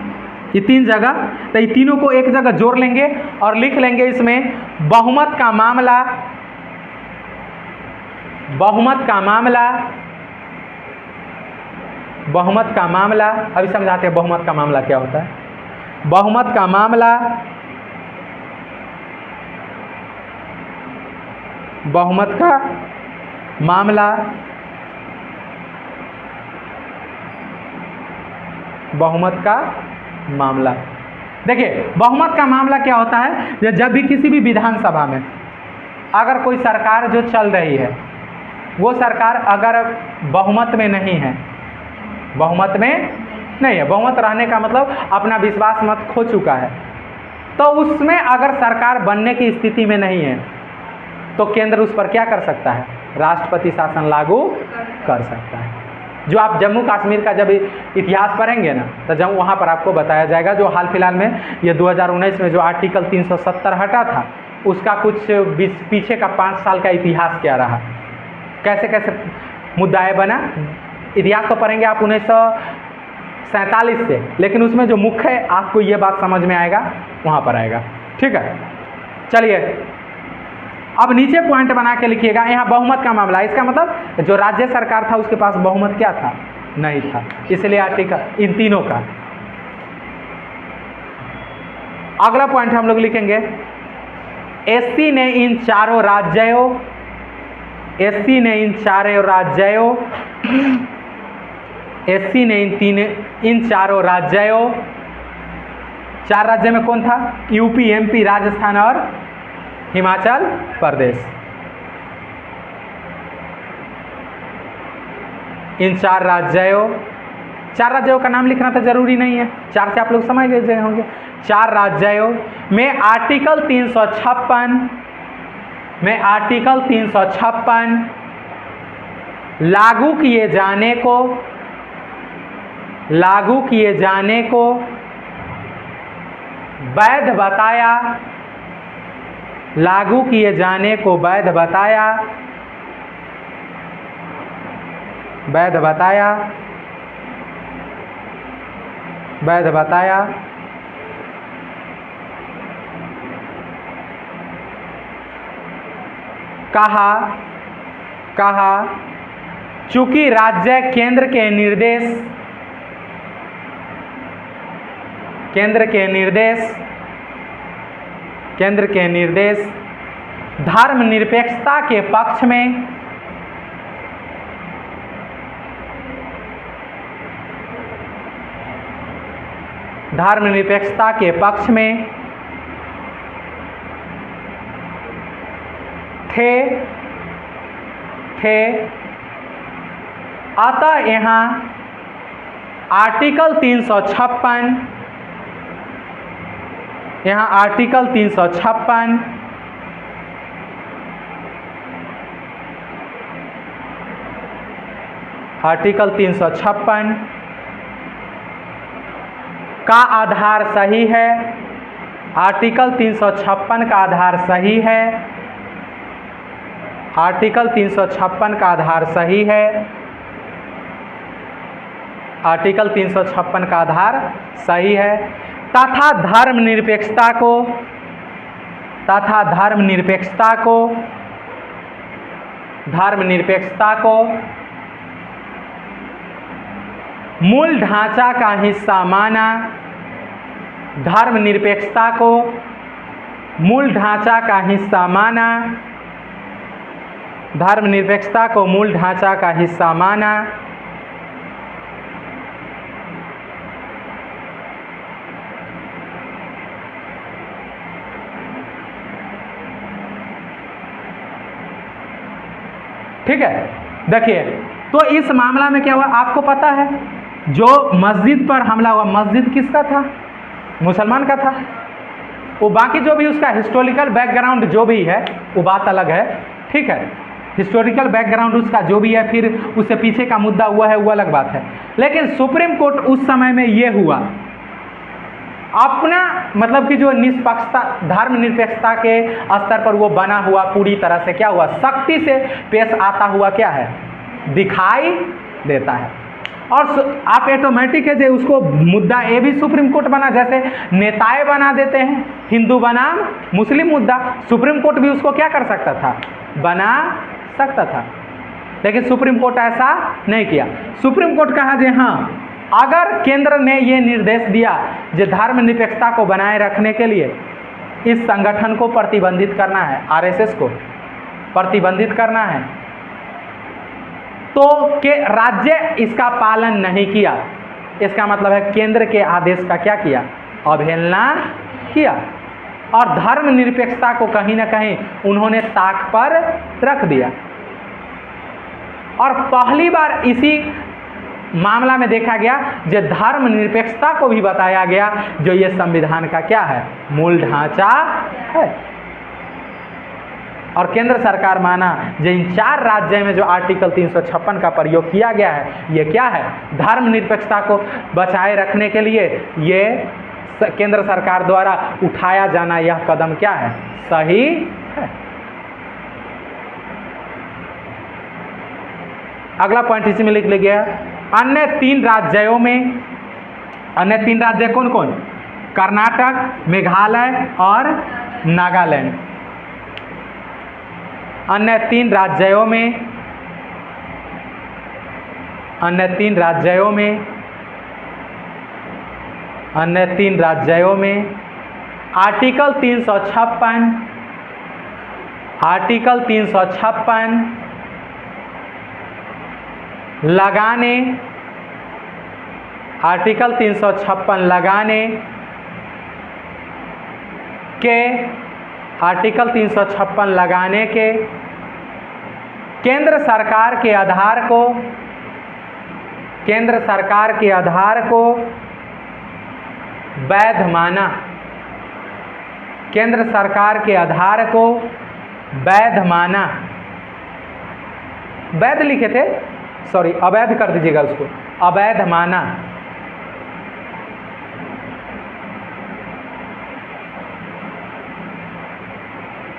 तो ये तीनों को एक जगह जोड़ लेंगे और लिख लेंगे इसमें बहुमत का मामला, अभी समझाते हैं बहुमत का मामला क्या होता है। बहुमत का मामला, देखिए बहुमत का मामला क्या होता है, जब भी किसी भी विधानसभा में अगर कोई सरकार जो चल रही है वो सरकार अगर बहुमत में नहीं है, बहुमत रहने का मतलब अपना विश्वास मत खो चुका है, तो उसमें अगर सरकार बनने की स्थिति में नहीं है तो केंद्र उस पर क्या कर सकता है, राष्ट्रपति शासन लागू कर सकता है। जो आप जम्मू कश्मीर का जब इतिहास पढ़ेंगे ना, तो जब वहाँ पर आपको बताया जाएगा जो हाल फिलहाल में ये 2019 में जो आर्टिकल 370 हटा था, उसका कुछ पीछे का 5 साल का इतिहास क्या रहा, कैसे कैसे मुद्दाएं बना। इतिहास तो पढ़ेंगे आप 1947 से, लेकिन उसमें जो मुख्य है आपको ये बात समझ में आएगा, वहाँ पर आएगा। ठीक है, चलिए अब नीचे पॉइंट बना के लिखिएगा। यहाँ बहुमत का मामला, इसका मतलब जो राज्य सरकार था उसके पास बहुमत क्या था, नहीं था, इसलिए आर्टिकल इन तीनों का। अगला पॉइंट हम लोग लिखेंगे एससी ने इन चारों राज्यों, इन चारों राज्यों, 4 राज्य में कौन था, यूपी, एमपी, राजस्थान और हिमाचल प्रदेश। इन 4 राज्यों का नाम लिखना तो जरूरी नहीं है, 4 से आप लोग समझ गए होंगे। 4 राज्यों में आर्टिकल 356 लागू किए जाने को वैध बताया, कहा चूंकि राज्य केंद्र के निर्देश धर्मनिरपेक्षता के पक्ष में थे, अतः यहाँ आर्टिकल 356 यहाँ आर्टिकल 356, आर्टिकल 356 का आधार सही है, आर्टिकल 356 का आधार सही है, आर्टिकल 356 का आधार सही है, आर्टिकल 356 का आधार सही है, तथा धर्मनिरपेक्षता को मूल ढांचा का हिस्सा माना, धर्मनिरपेक्षता को मूल ढांचा का हिस्सा माना, धर्मनिरपेक्षता को मूल ढांचा का हिस्सा माना, ठीक है। देखिए, तो इस मामला में क्या हुआ आपको पता है, जो मस्जिद पर हमला हुआ, मस्जिद किसका था? मुसलमान का था। वो बाकी जो भी उसका हिस्टोरिकल बैकग्राउंड जो भी है वो बात अलग है, ठीक है। हिस्टोरिकल बैकग्राउंड उसका जो भी है, फिर उससे पीछे का मुद्दा हुआ है, वो अलग बात है। लेकिन सुप्रीम कोर्ट उस समय में ये हुआ, अपना मतलब कि जो निष्पक्षता, धर्मनिरपेक्षता के स्तर पर वो बना हुआ पूरी तरह से क्या हुआ, सख्ती से पेश आता हुआ क्या है, दिखाई देता है। और आप ऑटोमेटिक है जो उसको मुद्दा ए भी सुप्रीम कोर्ट बना, जैसे नेताएं बना देते हैं हिंदू बनाम मुस्लिम मुद्दा, सुप्रीम कोर्ट भी उसको क्या कर सकता था, बना सकता था। लेकिन सुप्रीम कोर्ट ऐसा नहीं किया। सुप्रीम कोर्ट कहा जे हाँ, अगर केंद्र ने ये निर्देश दिया जो धर्मनिरपेक्षता को बनाए रखने के लिए इस संगठन को प्रतिबंधित करना है, आरएसएस को प्रतिबंधित करना है, तो के राज्य इसका पालन नहीं किया, इसका मतलब है केंद्र के आदेश का क्या किया, अवहेलना किया, और धर्मनिरपेक्षता को कहीं ना कहीं उन्होंने ताक पर रख दिया। और पहली बार इसी मामला में देखा गया जो धर्मनिरपेक्षता को भी बताया गया, जो ये संविधान का क्या है, मूल ढांचा है। और केंद्र सरकार माना जो इन 4 राज्यों में जो आर्टिकल 356 का प्रयोग किया गया है, ये क्या है, धर्मनिरपेक्षता को बचाए रखने के लिए ये केंद्र सरकार द्वारा उठाया जाना यह कदम क्या है, सही है। अगला पॉइंट इसी में लिख लिया गया, अन्य 3 राज्यों में, अन्य 3 राज्य कौन कौन, कर्नाटक, मेघालय और नागालैंड। अन्य 3 राज्यों में, अन्य 3 राज्यों में, अन्य 3 राज्यों में आर्टिकल 356, आर्टिकल 356 लगाने, आर्टिकल 356 लगाने के, आर्टिकल 356 लगाने के केंद्र सरकार के आधार को, केंद्र सरकार के आधार को वैध माना, केंद्र सरकार के आधार को वैध माना, वैध लिखे थे, सॉरी अवैध कर दीजिएगा उसको, अवैध माना,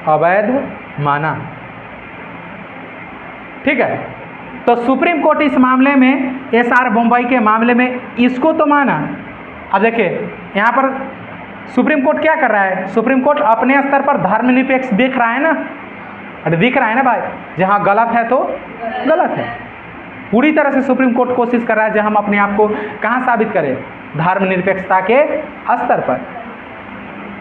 अवैध माना, ठीक है। तो सुप्रीम कोर्ट इस मामले में, एसआर बम्बई के मामले में इसको तो माना। अब देखिए यहाँ पर सुप्रीम कोर्ट क्या कर रहा है, सुप्रीम कोर्ट अपने स्तर पर धर्मनिरपेक्ष देख रहा है ना, अरे दिख रहा है ना भाई, जहाँ गलत है तो गलत है। पूरी तरह से सुप्रीम कोर्ट कोशिश कर रहा है जो हम अपने आप को कहाँ साबित करें, धर्मनिरपेक्षता के स्तर पर।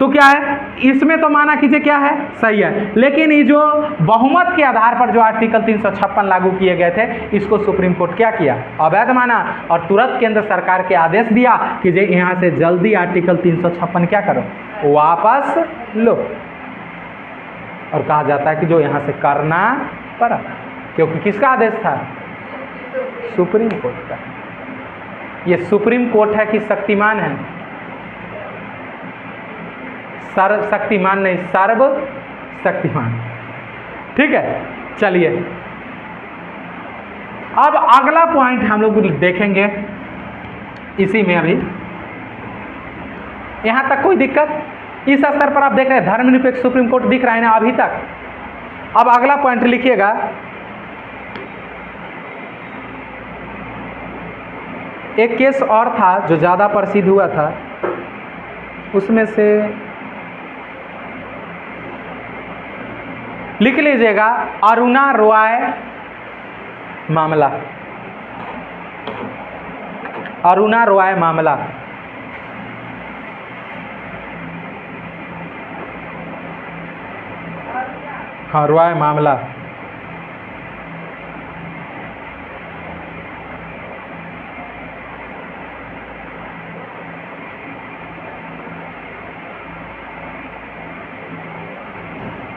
तो क्या है, इसमें तो माना कीजिए क्या है, सही है। लेकिन ये जो बहुमत के आधार पर जो आर्टिकल 356 लागू किए गए थे, इसको सुप्रीम कोर्ट क्या किया, अवैध माना, और तुरंत केंद्र सरकार के आदेश दिया कि जे यहाँ से जल्दी आर्टिकल 356 क्या करो, वापस लो। और कहा जाता है कि जो यहाँ से करना पड़ा, क्योंकि किसका आदेश था, सुप्रीम कोर्ट का। ये सुप्रीम कोर्ट है कि शक्तिमान है, सर्व शक्तिमान नहीं, सर्व शक्तिमान। ठीक है, चलिए अब अगला पॉइंट हम लोग देखेंगे इसी में। अभी यहां तक कोई दिक्कत? इस स्तर पर आप देख रहे हैं धर्मनिरपेक्ष सुप्रीम कोर्ट दिख रहा है ना अभी तक। अब अगला पॉइंट लिखिएगा, एक केस और था जो ज़्यादा प्रसिद्ध हुआ था, उसमें से लिख लीजिएगा अरुणा रॉय मामला। अरुणा रॉय मामला, हाँ रॉय मामला।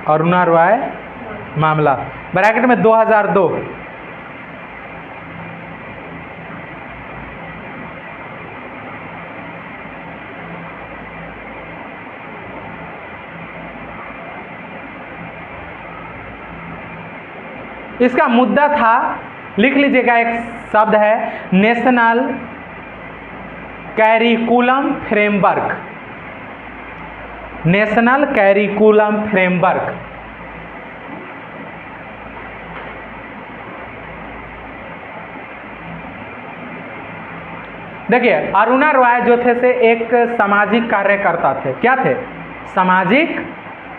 अरुणा रॉय मामला ब्रैकेट में 2002। इसका मुद्दा था, लिख लीजिएगा, एक शब्द है national curriculum framework. National curriculum framework. देखिए अरुणा रॉय जो थे से एक सामाजिक कार्यकर्ता थे। क्या थे? सामाजिक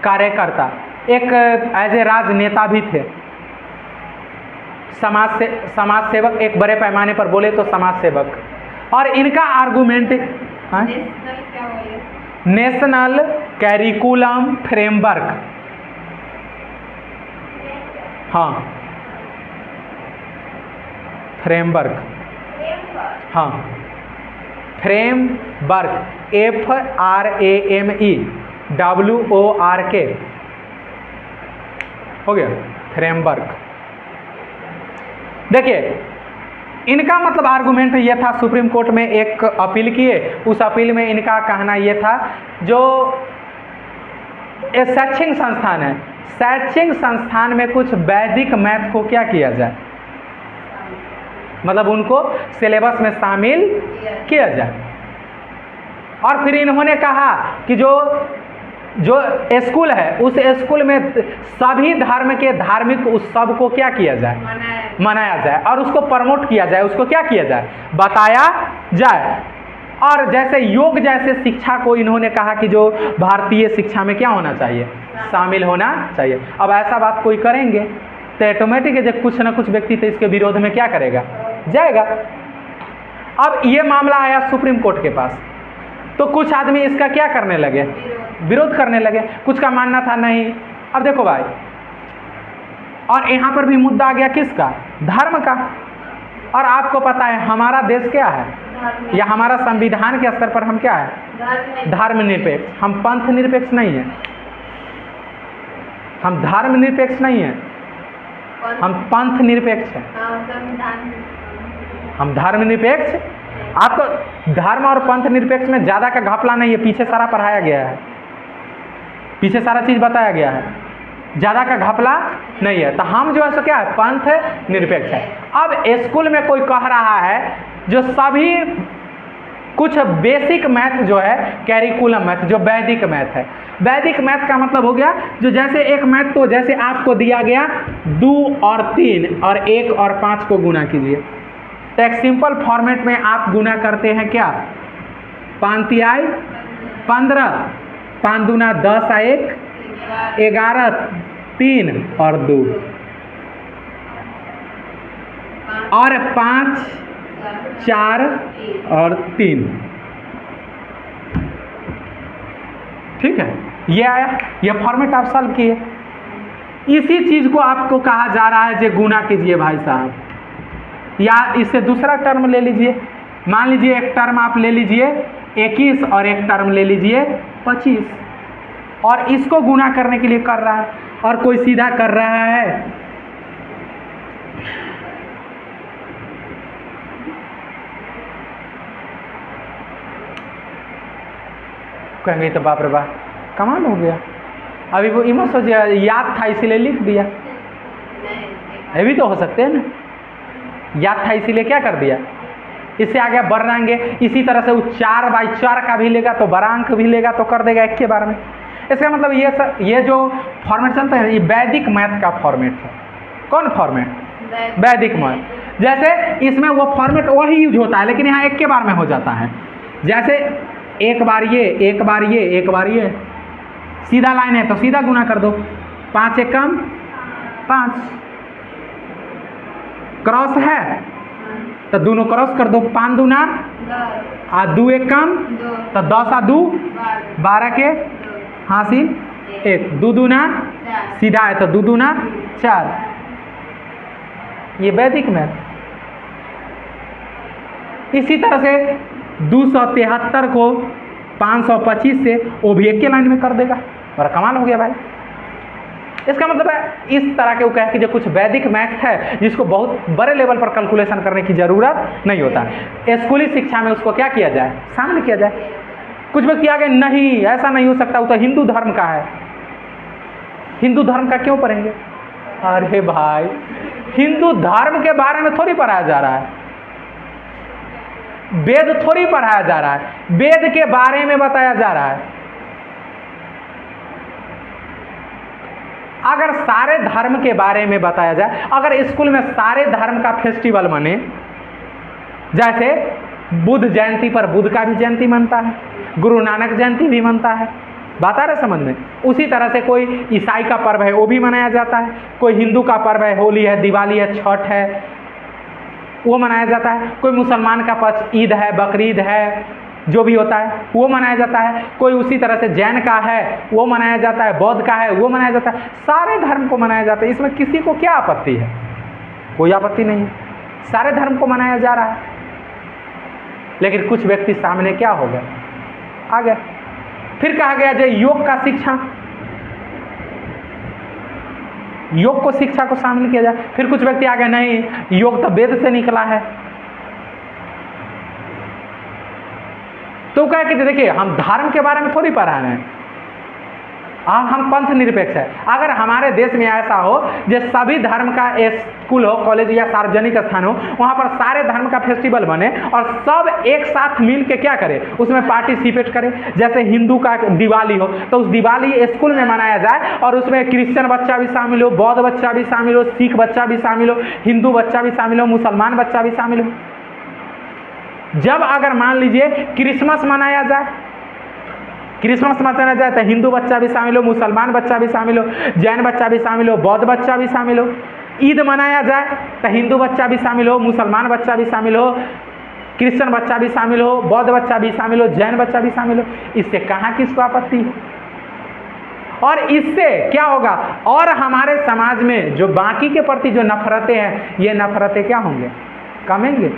कार्यकर्ता, एक एज ए राजनेता भी थे, समाज सेवक, एक बड़े पैमाने पर बोले तो समाज सेवक। और इनका आर्गुमेंट नेशनल कैरिकुलम फ्रेमवर्क, हाँ फ्रेमवर्क, हाँ फ्रेमवर्क, FRAMEWORK हो गया, फ्रेमवर्क। देखिए इनका मतलब आर्गुमेंट ये था, सुप्रीम कोर्ट में एक अपील किए, उस अपील में इनका कहना ये था, जो शैक्षणिक संस्थान है, शैक्षणिक संस्थान में कुछ वैदिक मैथ को क्या किया जाए, मतलब उनको सिलेबस में शामिल किया जाए। और फिर इन्होंने कहा कि जो स्कूल है उस स्कूल में सभी धर्म के धार्मिक उत्सव को क्या किया जाए, मनाया जाए, और उसको प्रमोट किया जाए, उसको क्या किया जाए, बताया जाए। और जैसे योग जैसे शिक्षा को इन्होंने कहा कि जो भारतीय शिक्षा में क्या होना चाहिए, शामिल होना चाहिए। अब ऐसा बात कोई करेंगे तो ऑटोमेटिक है जब कुछ ना कुछ व्यक्ति तो इसके विरोध में क्या करेगा, जाएगा। अब ये मामला आया सुप्रीम कोर्ट के पास, तो कुछ आदमी इसका क्या करने लगे, विरोध करने लगे। कुछ का मानना था नहीं। अब देखो भाई, और यहाँ पर भी मुद्दा आ गया किसका, धर्म का। और आपको पता है हमारा देश क्या है, या हमारा संविधान के स्तर पर हम क्या है, धर्मनिरपेक्ष। हम पंथ निरपेक्ष नहीं है, हम धर्म निरपेक्ष नहीं है, हम पंथ निरपेक्ष है, हम धर्म निरपेक्ष। आपको धर्म और पंथ निरपेक्ष में ज़्यादा का घपला नहीं है, पीछे सारा पढ़ाया गया है, पीछे सारा चीज़ बताया गया है, ज़्यादा का घपला नहीं है। तो हम जो है सो क्या है, पंथ निरपेक्ष है। अब स्कूल में कोई कह रहा है जो सभी कुछ बेसिक मैथ जो है, कैरिकुलम मैथ, जो वैदिक मैथ है, वैदिक मैथ का मतलब हो गया जो जैसे एक मैथ को जैसे आपको दिया गया 2 और 3 और 1 और 5 को गुना कीजिए, तो एक सिंपल फॉर्मेट में आप गुना करते हैं क्या, 5 तिहाई 15, 5 दूना 10 और 1 11, 3 और 2 और 5 4 और 3। ठीक है, ये आया, ये फॉर्मेट आप सॉल्व किए। इसी चीज को आपको कहा जा रहा है जो गुना कीजिए भाई साहब, या इससे दूसरा टर्म ले लीजिए। मान लीजिए एक टर्म आप ले लीजिए 21 और एक टर्म ले लीजिए 25, और इसको गुना करने के लिए कर रहा है, और कोई सीधा कर रहा है। कहेंगे तो बाप रे बाप कमाल हो गया। अभी वो इमो सोच याद था इसीलिए लिख दिया, ये भी तो हो सकते हैं ना, याद था इसीलिए क्या कर दिया। इससे आगे बढ़ाएंगे, इसी तरह से वो 4/4 का भी लेगा तो बड़ा अंक भी लेगा तो कर देगा एक के बार में। इसका मतलब ये जो फॉर्मेट चलता है ये वैदिक मैथ का फॉर्मेट है। कौन फॉर्मेट? वैदिक मैथ। जैसे इसमें वो फॉर्मेट वही यूज होता है लेकिन यहाँ एक के बार में हो जाता है। जैसे एक बार ये, एक बार ये, एक बार ये, सीधा लाइन है तो सीधा गुना कर दो, 5 एक कम 5, क्रॉस है तो दोनों क्रॉस कर दो, 5 दूना 2 एक कम तो 10 2 12 के हासिल 1, 2 दूना सीधा है तो 2 दूना 4। ये वैदिक मैथ। इसी तरह से 273 को 525 से वो भी एक के लाइन में कर देगा। बड़ा कमाल हो गया भाई। इसका मतलब है इस तरह के वो कहे कि जो कुछ वैदिक मैथ है जिसको बहुत बड़े लेवल पर कैलकुलेशन करने की ज़रूरत नहीं होता, स्कूली शिक्षा में उसको क्या किया जाए, शामिल किया जाए। कुछ व्यक्ति आगे नहीं ऐसा नहीं हो सकता, वो तो हिंदू धर्म का है, हिंदू धर्म का क्यों पढ़ेंगे? अरे भाई हिंदू धर्म के बारे में थोड़ी पढ़ाया जा रहा है, वेद थोड़ी पढ़ाया जा रहा है, वेद के बारे में बताया जा रहा है। अगर सारे धर्म के बारे में बताया जाए, अगर स्कूल में सारे धर्म का फेस्टिवल मने, जैसे बुद्ध जयंती पर बुद्ध का भी जयंती मनता है, गुरु नानक जयंती भी मनता है, बात आ रहा समझ में। उसी तरह से कोई ईसाई का पर्व है वो भी मनाया जाता है, कोई हिंदू का पर्व है होली है, दिवाली है, छठ है, वो मनाया जाता है, कोई मुसलमान का पर्व ईद है, बकरीद है, जो भी होता है वो मनाया जाता है, कोई उसी तरह से जैन का है वो मनाया जाता है, बौद्ध का है वो मनाया जाता है, सारे धर्म को मनाया जाता है। इसमें किसी को क्या आपत्ति है? कोई आपत्ति नहीं है, सारे धर्म को मनाया जा रहा है। लेकिन कुछ व्यक्ति सामने क्या हो गए, आ गए। फिर कहा गया जो योग का शिक्षा, योग को शिक्षा को शामिल किया जाए। फिर कुछ व्यक्ति आ गए नहीं योग तो वेद से निकला है, तो क्या कहते देखिए हम धर्म के बारे में थोड़ी पढ़ा रहे हैं, हम पंथ निरपेक्ष है। अगर हमारे देश में ऐसा हो जो सभी धर्म का स्कूल हो, कॉलेज या सार्वजनिक स्थान हो, वहाँ पर सारे धर्म का फेस्टिवल बने और सब एक साथ मिल के क्या करे, उसमें पार्टिसिपेट करे। जैसे हिंदू का दिवाली हो तो उस दिवाली स्कूल में मनाया जाए और उसमें क्रिश्चियन बच्चा भी शामिल हो, बौद्ध बच्चा भी शामिल हो, सिख बच्चा भी शामिल हो, हिंदू बच्चा भी शामिल हो, मुसलमान बच्चा भी शामिल हो। जब अगर मान लीजिए क्रिसमस मनाया जाए, क्रिसमस मनाया जाए तो हिंदू बच्चा भी शामिल हो, मुसलमान बच्चा भी शामिल हो, जैन बच्चा भी शामिल हो, बौद्ध बच्चा भी शामिल हो। ईद मनाया जाए तो हिंदू बच्चा भी शामिल हो, मुसलमान बच्चा भी शामिल हो, क्रिश्चियन बच्चा भी शामिल हो, बौद्ध बच्चा भी शामिल हो, जैन बच्चा भी शामिल हो। इससे कहाँ किसको आपत्ति है? और इससे क्या होगा, और हमारे समाज में जो बाकी के प्रति जो नफरतें हैं ये नफरतें क्या होंगे, कमेंगे।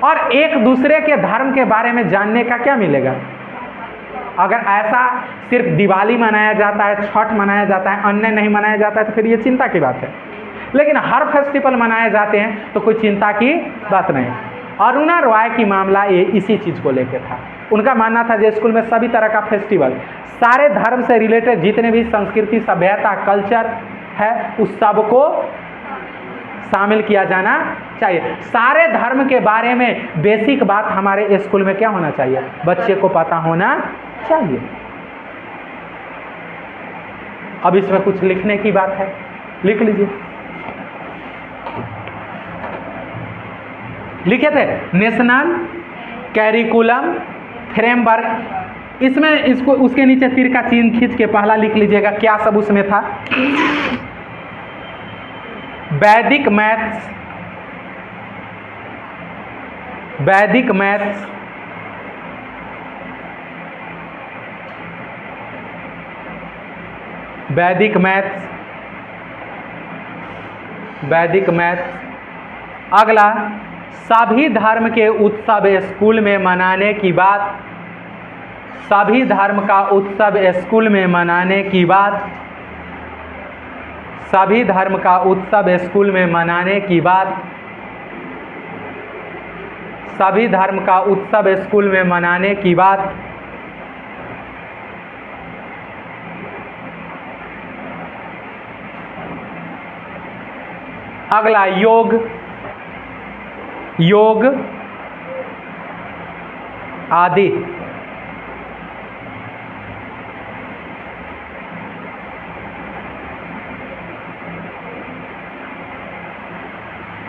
और एक दूसरे के धर्म के बारे में जानने का क्या मिलेगा। अगर ऐसा सिर्फ दिवाली मनाया जाता है, छठ मनाया जाता है, अन्य नहीं मनाया जाता है तो फिर ये चिंता की बात है। लेकिन हर फेस्टिवल मनाए जाते हैं तो कोई चिंता की बात नहीं। अरुणा रॉय की मामला ये इसी चीज़ को लेकर था। उनका मानना था जो स्कूल में सभी तरह का फेस्टिवल, सारे धर्म से रिलेटेड जितने भी संस्कृति, सभ्यता, कल्चर है उस सबको शामिल किया जाना चाहिए। सारे धर्म के बारे में बेसिक बात हमारे स्कूल में क्या होना चाहिए, बच्चे को पता होना चाहिए। अब इसमें कुछ लिखने की बात है, लिख लीजिए। लिखे थे नेशनल कैरिकुलम फ्रेमवर्क। इसमें इसको उसके नीचे तीर का चिन्ह खींच के पहला लिख लीजिएगा क्या सब उसमें था। वैदिक मैथ्स, वैदिक मैथ्स, वैदिक मैथ्स, वैदिक मैथ्स। अगला सभी धर्म के उत्सव स्कूल में मनाने की बात, सभी धर्म का उत्सव स्कूल में मनाने की बात, सभी धर्म का उत्सव स्कूल में मनाने की बात, सभी धर्म का उत्सव स्कूल में मनाने की बात। अगला योग, योग आदि।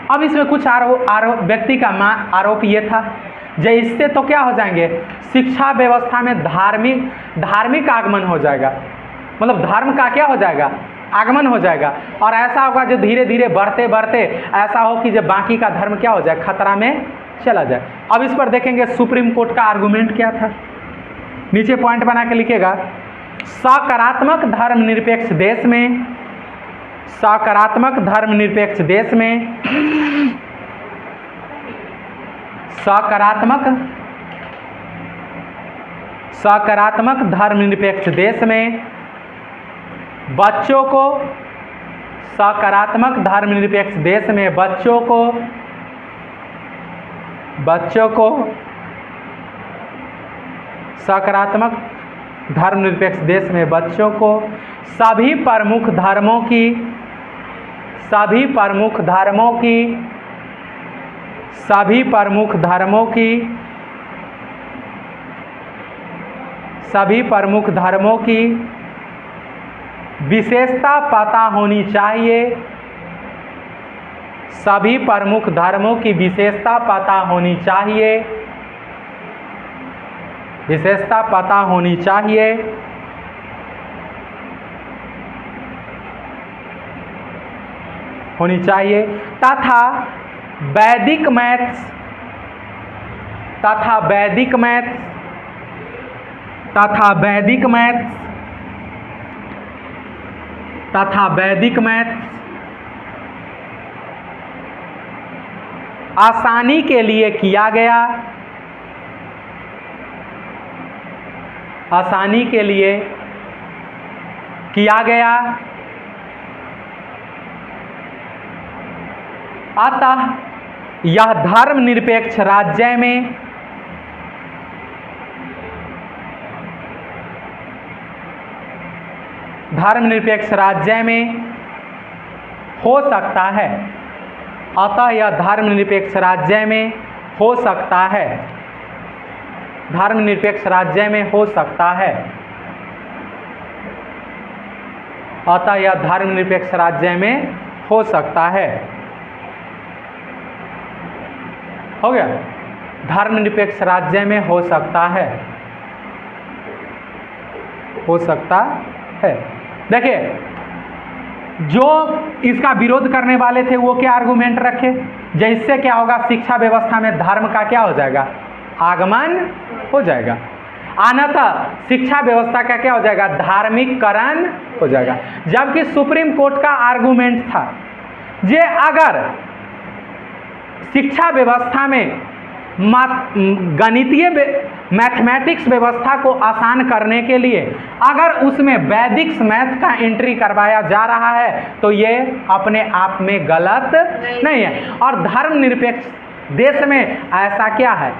अब इसमें कुछ आरोप व्यक्ति का आरोप ये था, जो इससे तो क्या हो जाएंगे, शिक्षा व्यवस्था में धार्मिक आगमन हो जाएगा, मतलब धर्म का क्या हो जाएगा, आगमन हो जाएगा। और ऐसा होगा जो धीरे धीरे बढ़ते बढ़ते ऐसा हो कि जब बाकी का धर्म क्या हो जाए, खतरा में चला जाए। अब इस पर देखेंगे सुप्रीम कोर्ट का आर्गुमेंट क्या था, नीचे पॉइंट बना के लिखिएगा। सकारात्मक धर्मनिरपेक्ष देश में, सकारात्मक धर्मनिरपेक्ष देश में, सकारात्मक धर्मनिरपेक्ष देश में बच्चों को, सकारात्मक धर्मनिरपेक्ष देश में बच्चों को सकारात्मक धर्मनिरपेक्ष देश में बच्चों को सभी प्रमुख धर्मों की विशेषता पता होनी चाहिए, सभी प्रमुख धर्मों की विशेषता पता होनी चाहिए, विशेषता पता होनी चाहिए। तथा वैदिक मैथ्स आसानी के लिए किया गया, अतः यह धर्मनिरपेक्ष राज्य में हो सकता है, अतः यह धर्मनिरपेक्ष राज्य में हो सकता है, धर्मनिरपेक्ष राज्य में हो सकता है, अतः यह धर्मनिरपेक्ष राज्य में हो सकता है। हो गया, धर्मनिरपेक्ष राज्य में हो सकता है, देखिए जो इसका विरोध करने वाले थे वो क्या आर्गुमेंट रखे, जिससे क्या होगा, शिक्षा व्यवस्था में धर्म का क्या हो जाएगा, आगमन हो जाएगा, अनतः शिक्षा व्यवस्था का क्या हो जाएगा, धार्मिककरण हो जाएगा। जबकि सुप्रीम कोर्ट का आर्गुमेंट था जे अगर शिक्षा व्यवस्था में गणितीय मैथमेटिक्स व्यवस्था को आसान करने के लिए अगर उसमें वैदिक मैथ का एंट्री करवाया जा रहा है तो ये अपने आप में गलत नहीं है। और धर्मनिरपेक्ष देश में ऐसा क्या है,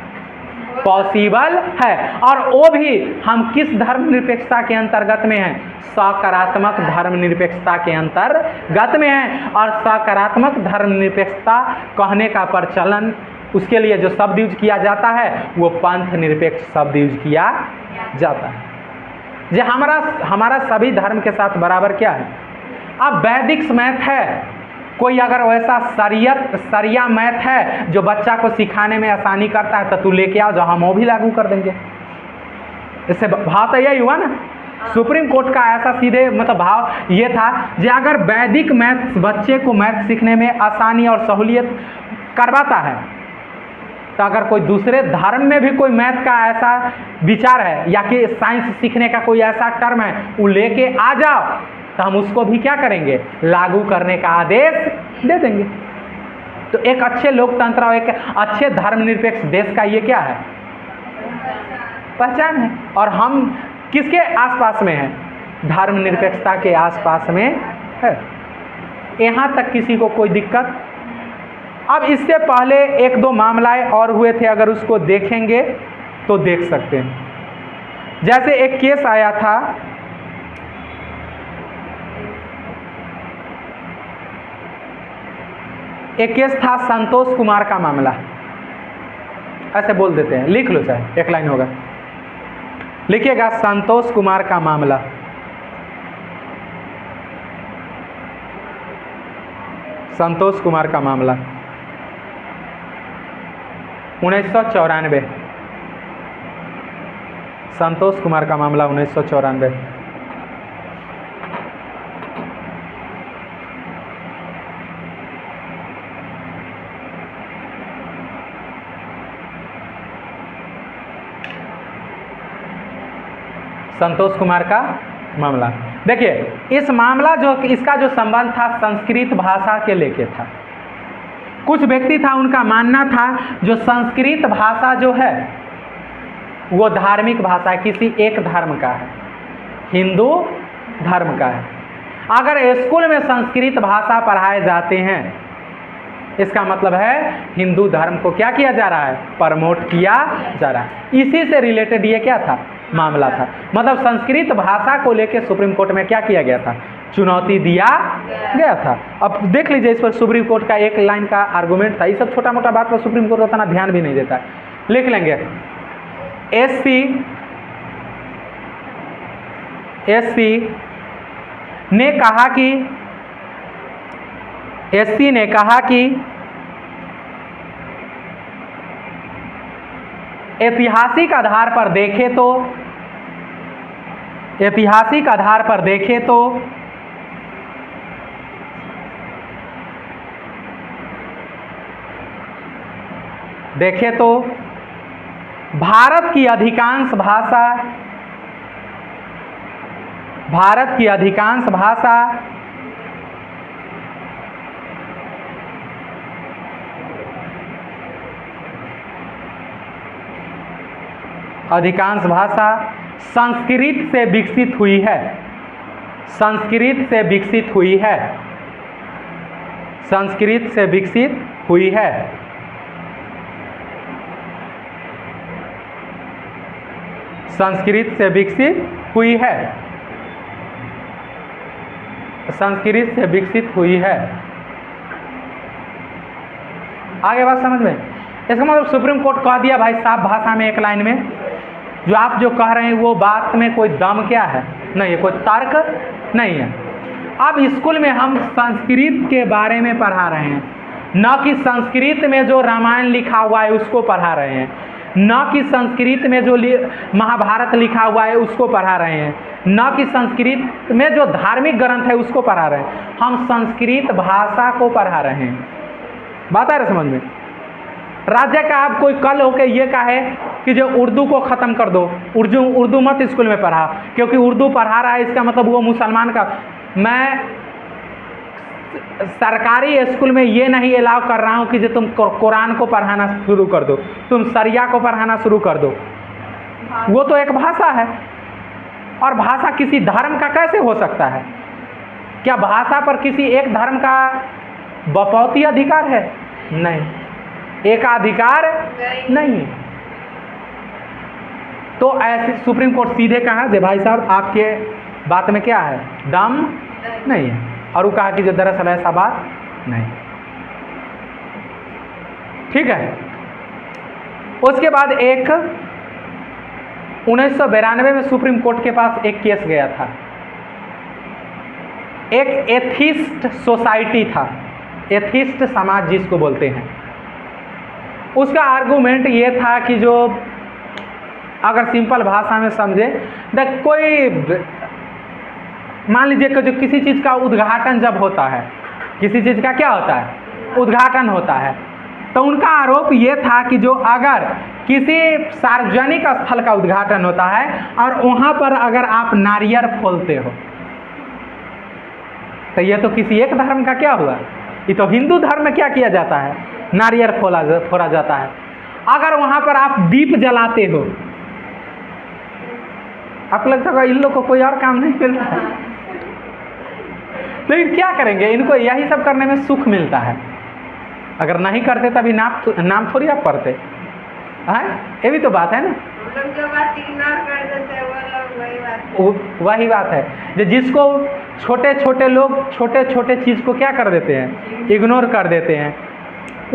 पॉसिबल है। और वो भी हम किस धर्मनिरपेक्षता के अंतर्गत में हैं, सकारात्मक धर्मनिरपेक्षता के अंतर्गत में हैं। और सकारात्मक धर्मनिरपेक्षता कहने का प्रचलन, उसके लिए जो शब्द यूज किया जाता है वो पंथ निरपेक्ष शब्द यूज किया जाता है, जो हमारा सभी धर्म के साथ बराबर क्या है। अब वैदिक मैथ है, कोई अगर वैसा सरिया मैथ है जो बच्चा को सिखाने में आसानी करता है तो तू लेके आओ, जो हम वो भी लागू कर देंगे। इससे भाव तो यही हुआ ना, सुप्रीम कोर्ट का ऐसा सीधे मतलब भाव ये था कि अगर वैदिक मैथ बच्चे को मैथ सीखने में आसानी और सहूलियत करवाता है तो अगर कोई दूसरे धर्म में भी कोई मैथ का ऐसा विचार है या कि साइंस सीखने का कोई ऐसा टर्म है वो लेके आ जाओ तो हम उसको भी क्या करेंगे, लागू करने का आदेश दे देंगे। तो एक अच्छे लोकतंत्र और एक अच्छे धर्मनिरपेक्ष देश का ये क्या है, पहचान है। और हम किसके आसपास में हैं, धर्मनिरपेक्षता के आसपास में है। यहाँ तक किसी को कोई दिक्कत। अब इससे पहले एक दो मामलाएं और हुए थे, अगर उसको देखेंगे तो देख सकते हैं। जैसे एक केस आया था एक केस था संतोष कुमार का मामला, ऐसे बोल देते हैं, लिख लो चाहे, एक लाइन होगा, लिखिएगा संतोष कुमार का मामला। संतोष कुमार का मामला 1994, संतोष कुमार का मामला 1994। संतोष कुमार का मामला, देखिए इस मामला जो इसका जो संबंध था संस्कृत भाषा के लेके था। कुछ व्यक्ति था, उनका मानना था जो संस्कृत भाषा जो है वो धार्मिक भाषा है, किसी एक धर्म का है, हिंदू धर्म का है। अगर स्कूल में संस्कृत भाषा पढ़ाए जाते हैं, इसका मतलब है हिंदू धर्म को क्या किया जा रहा है, प्रमोट किया जा रहा है। इसी से रिलेटेड ये क्या था, मामला था। मतलब संस्कृत भाषा को लेकर सुप्रीम कोर्ट में क्या किया गया था, चुनौती दिया गया था। अब देख लीजिए, इस पर सुप्रीम कोर्ट का एक लाइन का आर्गूमेंट था। ये सब छोटा मोटा बात पर सुप्रीम कोर्ट उतना ध्यान भी नहीं देता। लिख लेंगे, एससी ने कहा कि ऐतिहासिक आधार पर देखें तो भारत की अधिकांश भाषा संस्कृत से विकसित हुई है। संस्कृत से विकसित हुई है। आगे बात समझ में? इसका मतलब सुप्रीम कोर्ट कह दिया भाई साफ भाषा में, एक लाइन में, जो आप जो कह रहे हैं वो बात में कोई दम क्या है, नहीं है, कोई तर्क नहीं है। अब स्कूल में हम संस्कृत के बारे में पढ़ा रहे हैं, न कि संस्कृत में जो रामायण लिखा हुआ है उसको पढ़ा रहे हैं, न कि संस्कृत में जो महाभारत लिखा हुआ है उसको पढ़ा रहे हैं, न कि संस्कृत में जो धार्मिक ग्रंथ है उसको पढ़ा रहे हैं। हम संस्कृत भाषा को पढ़ा रहे हैं। बात आ रही समझ में? राज्य का आप कोई कल होके ये कहे कि जो उर्दू को ख़त्म कर दो, उर्दू मत स्कूल में पढ़ा, क्योंकि उर्दू पढ़ा रहा है इसका मतलब वो मुसलमान का। मैं सरकारी स्कूल में ये नहीं अलाउ कर रहा हूँ कि जो तुम कुरान को पढ़ाना शुरू कर दो, तुम शरिया को पढ़ाना शुरू कर दो। वो तो एक भाषा है, और भाषा किसी धर्म का कैसे हो सकता है? क्या भाषा पर किसी एक धर्म का बपौती अधिकार है? नहीं, एकाधिकार नहीं। तो ऐसे सुप्रीम कोर्ट सीधे कहा कि भाई साहब आपके बात में क्या है, दम नहीं है, और वो कहा कि जो दरअसल ऐसा बात नहीं। ठीक है। उसके बाद एक 1992 में सुप्रीम कोर्ट के पास एक केस गया था। एक एथिस्ट सोसाइटी था, एथिस्ट समाज जिसको बोलते हैं, उसका आर्गूमेंट ये था कि जो अगर सिंपल भाषा में समझे, कोई मान लीजिए कि जो किसी चीज़ का उद्घाटन जब होता है, किसी चीज़ का क्या होता है, उद्घाटन होता है, तो उनका आरोप ये था कि जो अगर किसी सार्वजनिक स्थल का उद्घाटन होता है और वहाँ पर अगर आप नारियल फोड़ते हो, तो ये तो किसी एक धर्म का क्या हुआ, ये तो हिंदू धर्म में क्या किया जाता है, नारियल फोड़ा जाता है। अगर वहाँ पर आप दीप जलाते हो, आपको लगता है इन लोग को कोई और काम नहीं मिलता है, लेकिन क्या करेंगे, इनको यही सब करने में सुख मिलता है। अगर नहीं करते तभी नाम थोड़ी आप पढ़ते हैं, ये भी तो बात है ना। जो बात इग्नोर कर देते हैं वो लोग वही बात है, जिसको छोटे छोटे लोग छोटे छोटे चीज़ को क्या कर देते हैं, इग्नोर कर देते हैं।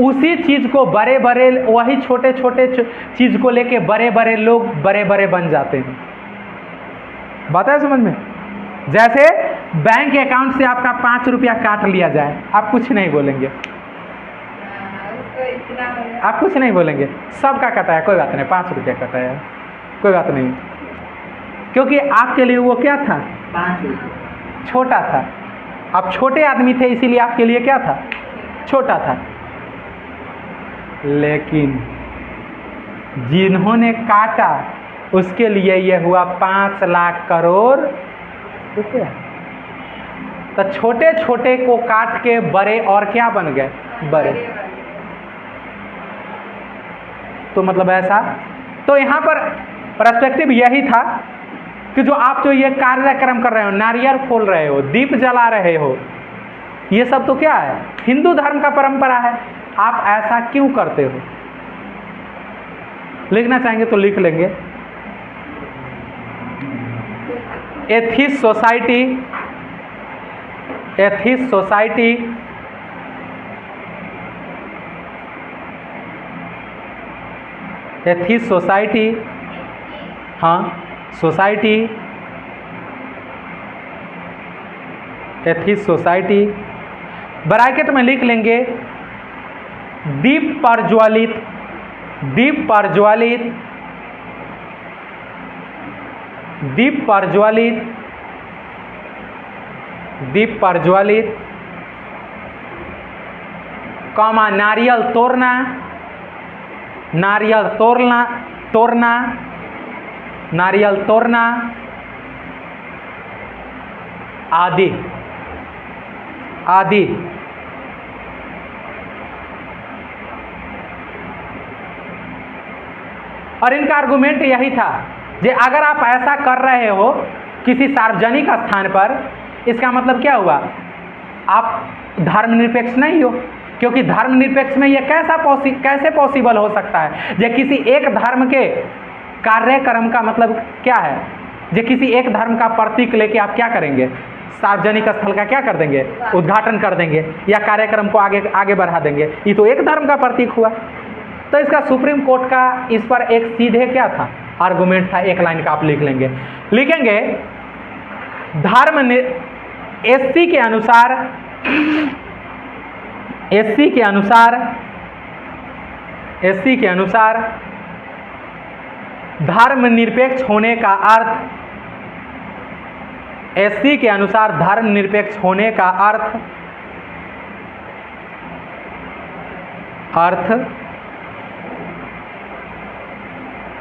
उसी चीज़ को बड़े बड़े, वही छोटे छोटे चीज़ को लेके बड़े बड़े लोग बड़े बड़े बन जाते हैं। बात है समझ में? जैसे बैंक अकाउंट से आपका 5 रुपया काट लिया जाए, आप कुछ नहीं बोलेंगे, आप कुछ नहीं बोलेंगे, सबका कटा है, कोई बात नहीं, 5 रुपया कटा है, कोई बात नहीं, क्योंकि आपके लिए वो क्या था, 5 रुपये छोटा था। आप छोटे आदमी थे, इसीलिए आपके लिए क्या था, छोटा था। लेकिन जिन्होंने काटा उसके लिए यह हुआ 5 लाख करोड़ रुपया। तो छोटे छोटे को काट के बड़े और क्या बन गए, बड़े। तो मतलब ऐसा, तो यहाँ पर पर्सपेक्टिव यही था कि जो आप जो ये कार्यक्रम कर रहे हो, नारियल फोड़ रहे हो, दीप जला रहे हो, ये सब तो क्या है, हिंदू धर्म का परंपरा है। आप ऐसा क्यों करते हो? लिखना चाहेंगे तो लिख लेंगे। Atheist society, atheist society atheist society, हाँ सोसाइटी, एथिस्ट सोसाइटी, ब्रैकेट में लिख लेंगे दीप प्रज्वलित, दीप प्रज्वलित, दीप प्रज्वलित, दीप प्रज्वलित, कॉमा नारियल तोड़ना, नारियल तोड़ना, तोड़ना, नारियल तोड़ना आदि आदि। और इनका आर्गुमेंट यही था कि अगर आप ऐसा कर रहे हो किसी सार्वजनिक स्थान पर, इसका मतलब क्या हुआ, आप धर्मनिरपेक्ष नहीं हो। क्योंकि धर्मनिरपेक्ष में यह कैसे पॉसिबल हो सकता है, जो किसी एक धर्म के कार्यक्रम का मतलब क्या है, जो किसी एक धर्म का प्रतीक लेके आप क्या करेंगे, सार्वजनिक स्थल का क्या कर देंगे, उद्घाटन कर देंगे या कार्यक्रम को आगे बढ़ा देंगे। ये तो एक धर्म का प्रतीक हुआ। तो इसका सुप्रीम कोर्ट का इस पर एक सीधे क्या था, आर्गुमेंट था, एक लाइन का आप लिख लेंगे, लिखेंगे धर्म एससी के अनुसार, एससी के अनुसार, एससी के अनुसार धर्मनिरपेक्ष होने का अर्थ, एससी के अनुसार धर्मनिरपेक्ष होने का अर्थ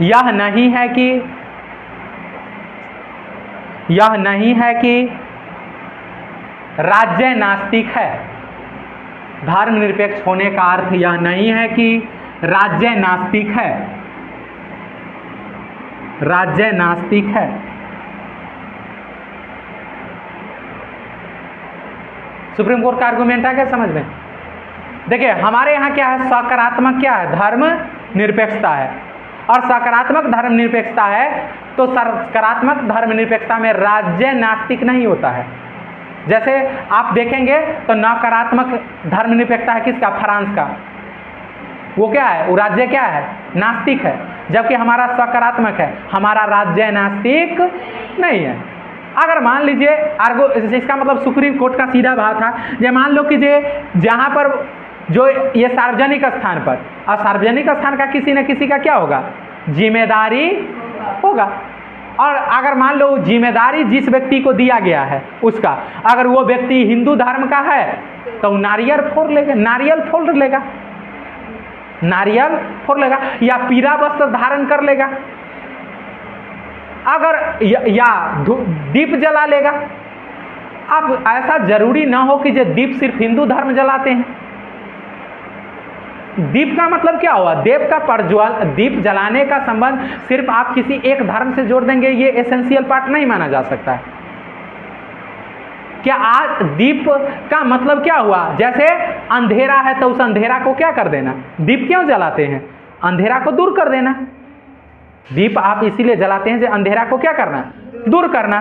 यह नहीं है कि, यह नहीं है कि राज्य नास्तिक है। धर्मनिरपेक्ष होने का अर्थ यह नहीं है कि राज्य नास्तिक है, राज्य नास्तिक है। सुप्रीम कोर्ट का आर्गुमेंट है क्या समझ में? देखिए हमारे यहाँ क्या है, सकारात्मक क्या है, धर्म निरपेक्षता है, और सकारात्मक धर्मनिरपेक्षता है तो सकारात्मक धर्मनिरपेक्षता में राज्य नास्तिक नहीं होता है। जैसे आप देखेंगे तो नकारात्मक धर्मनिरपेक्षता है किसका, फ्रांस का, वो क्या है, वो राज्य क्या है, नास्तिक है, जबकि हमारा सकारात्मक है, हमारा राज्य नास्तिक नहीं है। अगर मान लीजिए इसका मतलब सुप्रीम कोर्ट का सीधा भाव था, ये मान लो कि जहाँ पर जो ये सार्वजनिक स्थान पर, और सार्वजनिक स्थान का किसी न किसी का क्या होगा, जिम्मेदारी होगा। और अगर मान लो जिम्मेदारी जिस व्यक्ति को दिया गया है उसका, अगर वो व्यक्ति हिंदू धर्म का है तो नारियल फोड़ लेगा, नारियल फोड़ लेगा, नारियल फोड़ लेगा, या पीला वस्त्र धारण कर लेगा, अगर या दीप जला लेगा। अब ऐसा जरूरी ना हो कि जो दीप सिर्फ हिंदू धर्म जलाते हैं। दीप का मतलब क्या हुआ, दीप जलाने का संबंध सिर्फ आप किसी एक धर्म से जोड़ देंगे, ये एसेंशियल पार्ट नहीं माना जा सकता है। क्या आज दीप का मतलब क्या हुआ, जैसे अंधेरा है तो उस अंधेरा को क्या कर देना, दीप क्यों जलाते हैं, अंधेरा को दूर कर देना। दीप आप इसीलिए जलाते हैं जो अंधेरा को क्या करना, दूर करना।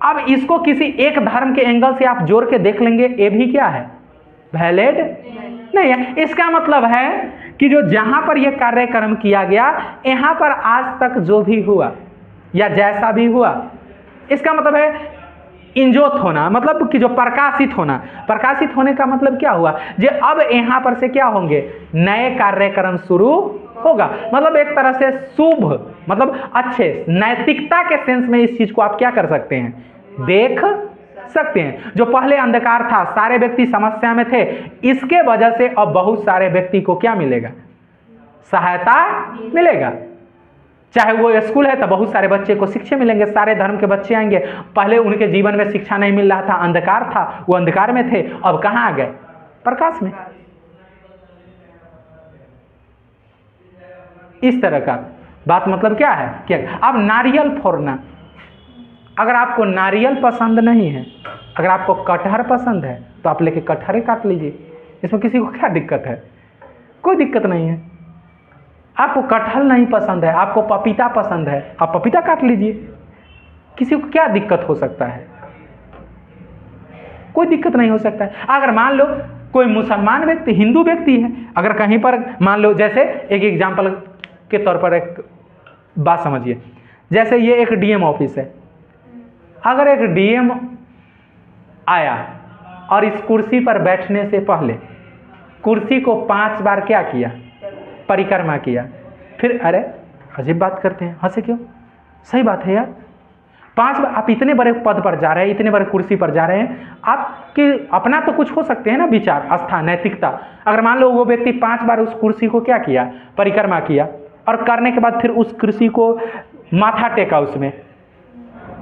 अब इसको किसी एक धर्म के एंगल से आप जोड़ के देख लेंगे, ये भी क्या है, वैलिड नहीं है। इसका मतलब है कि जो जहां पर यह कार्यक्रम किया गया, यहां पर आज तक जो भी हुआ या जैसा भी हुआ, इसका मतलब है इंजोत होना, मतलब कि जो प्रकाशित होना। प्रकाशित होने का मतलब क्या हुआ, जो अब यहां पर से क्या होंगे, नए कार्यक्रम शुरू होगा। मतलब एक तरह से शुभ, मतलब अच्छे, नैतिकता के सेंस में इस चीज को आप क्या कर सकते हैं, देख सकते हैं। जो पहले अंधकार था, सारे व्यक्ति समस्या में थे, इसके वजह से अब बहुत सारे व्यक्ति को क्या मिलेगा, सहायता मिलेगा। चाहे वो स्कूल है तो बहुत सारे बच्चे को शिक्षा मिलेंगे, सारे धर्म के बच्चे आएंगे। पहले उनके जीवन में शिक्षा नहीं मिल रहा था, अंधकार था, वो अंधकार में थे, अब कहां आ गए, प्रकाश में। इस तरह का बात मतलब क्या है कि अब नारियल फोड़ना, अगर आपको नारियल पसंद नहीं है, अगर आपको कटहर पसंद है तो आप लेके कटहर ही काट लीजिए, इसमें किसी को क्या दिक्कत है, कोई दिक्कत नहीं है। आपको कटहल नहीं पसंद है, आपको पपीता पसंद है, आप पपीता काट लीजिए, किसी को क्या दिक्कत हो सकता है, कोई दिक्कत नहीं हो सकता है। अगर मान लो कोई मुसलमान व्यक्ति, हिंदू व्यक्ति है, अगर कहीं पर मान लो, जैसे एक एग्जाम्पल के तौर पर एक बात समझिए, जैसे ये एक डीएम ऑफिस है, अगर एक डीएम आया और इस कुर्सी पर बैठने से पहले कुर्सी को 5 बार क्या किया, परिक्रमा किया, फिर अरे अजीब बात करते हैं, हंसे क्यों, सही बात है यार, 5 बार आप इतने बड़े पद पर जा रहे हैं, इतने बड़े कुर्सी पर जा रहे हैं, आपके अपना तो कुछ हो सकते हैं ना विचार, आस्था, नैतिकता। अगर मान लो वो व्यक्ति 5 बार उस कुर्सी को क्या किया, परिक्रमा किया, और करने के बाद फिर उस कुर्सी को माथा टेका, उसमें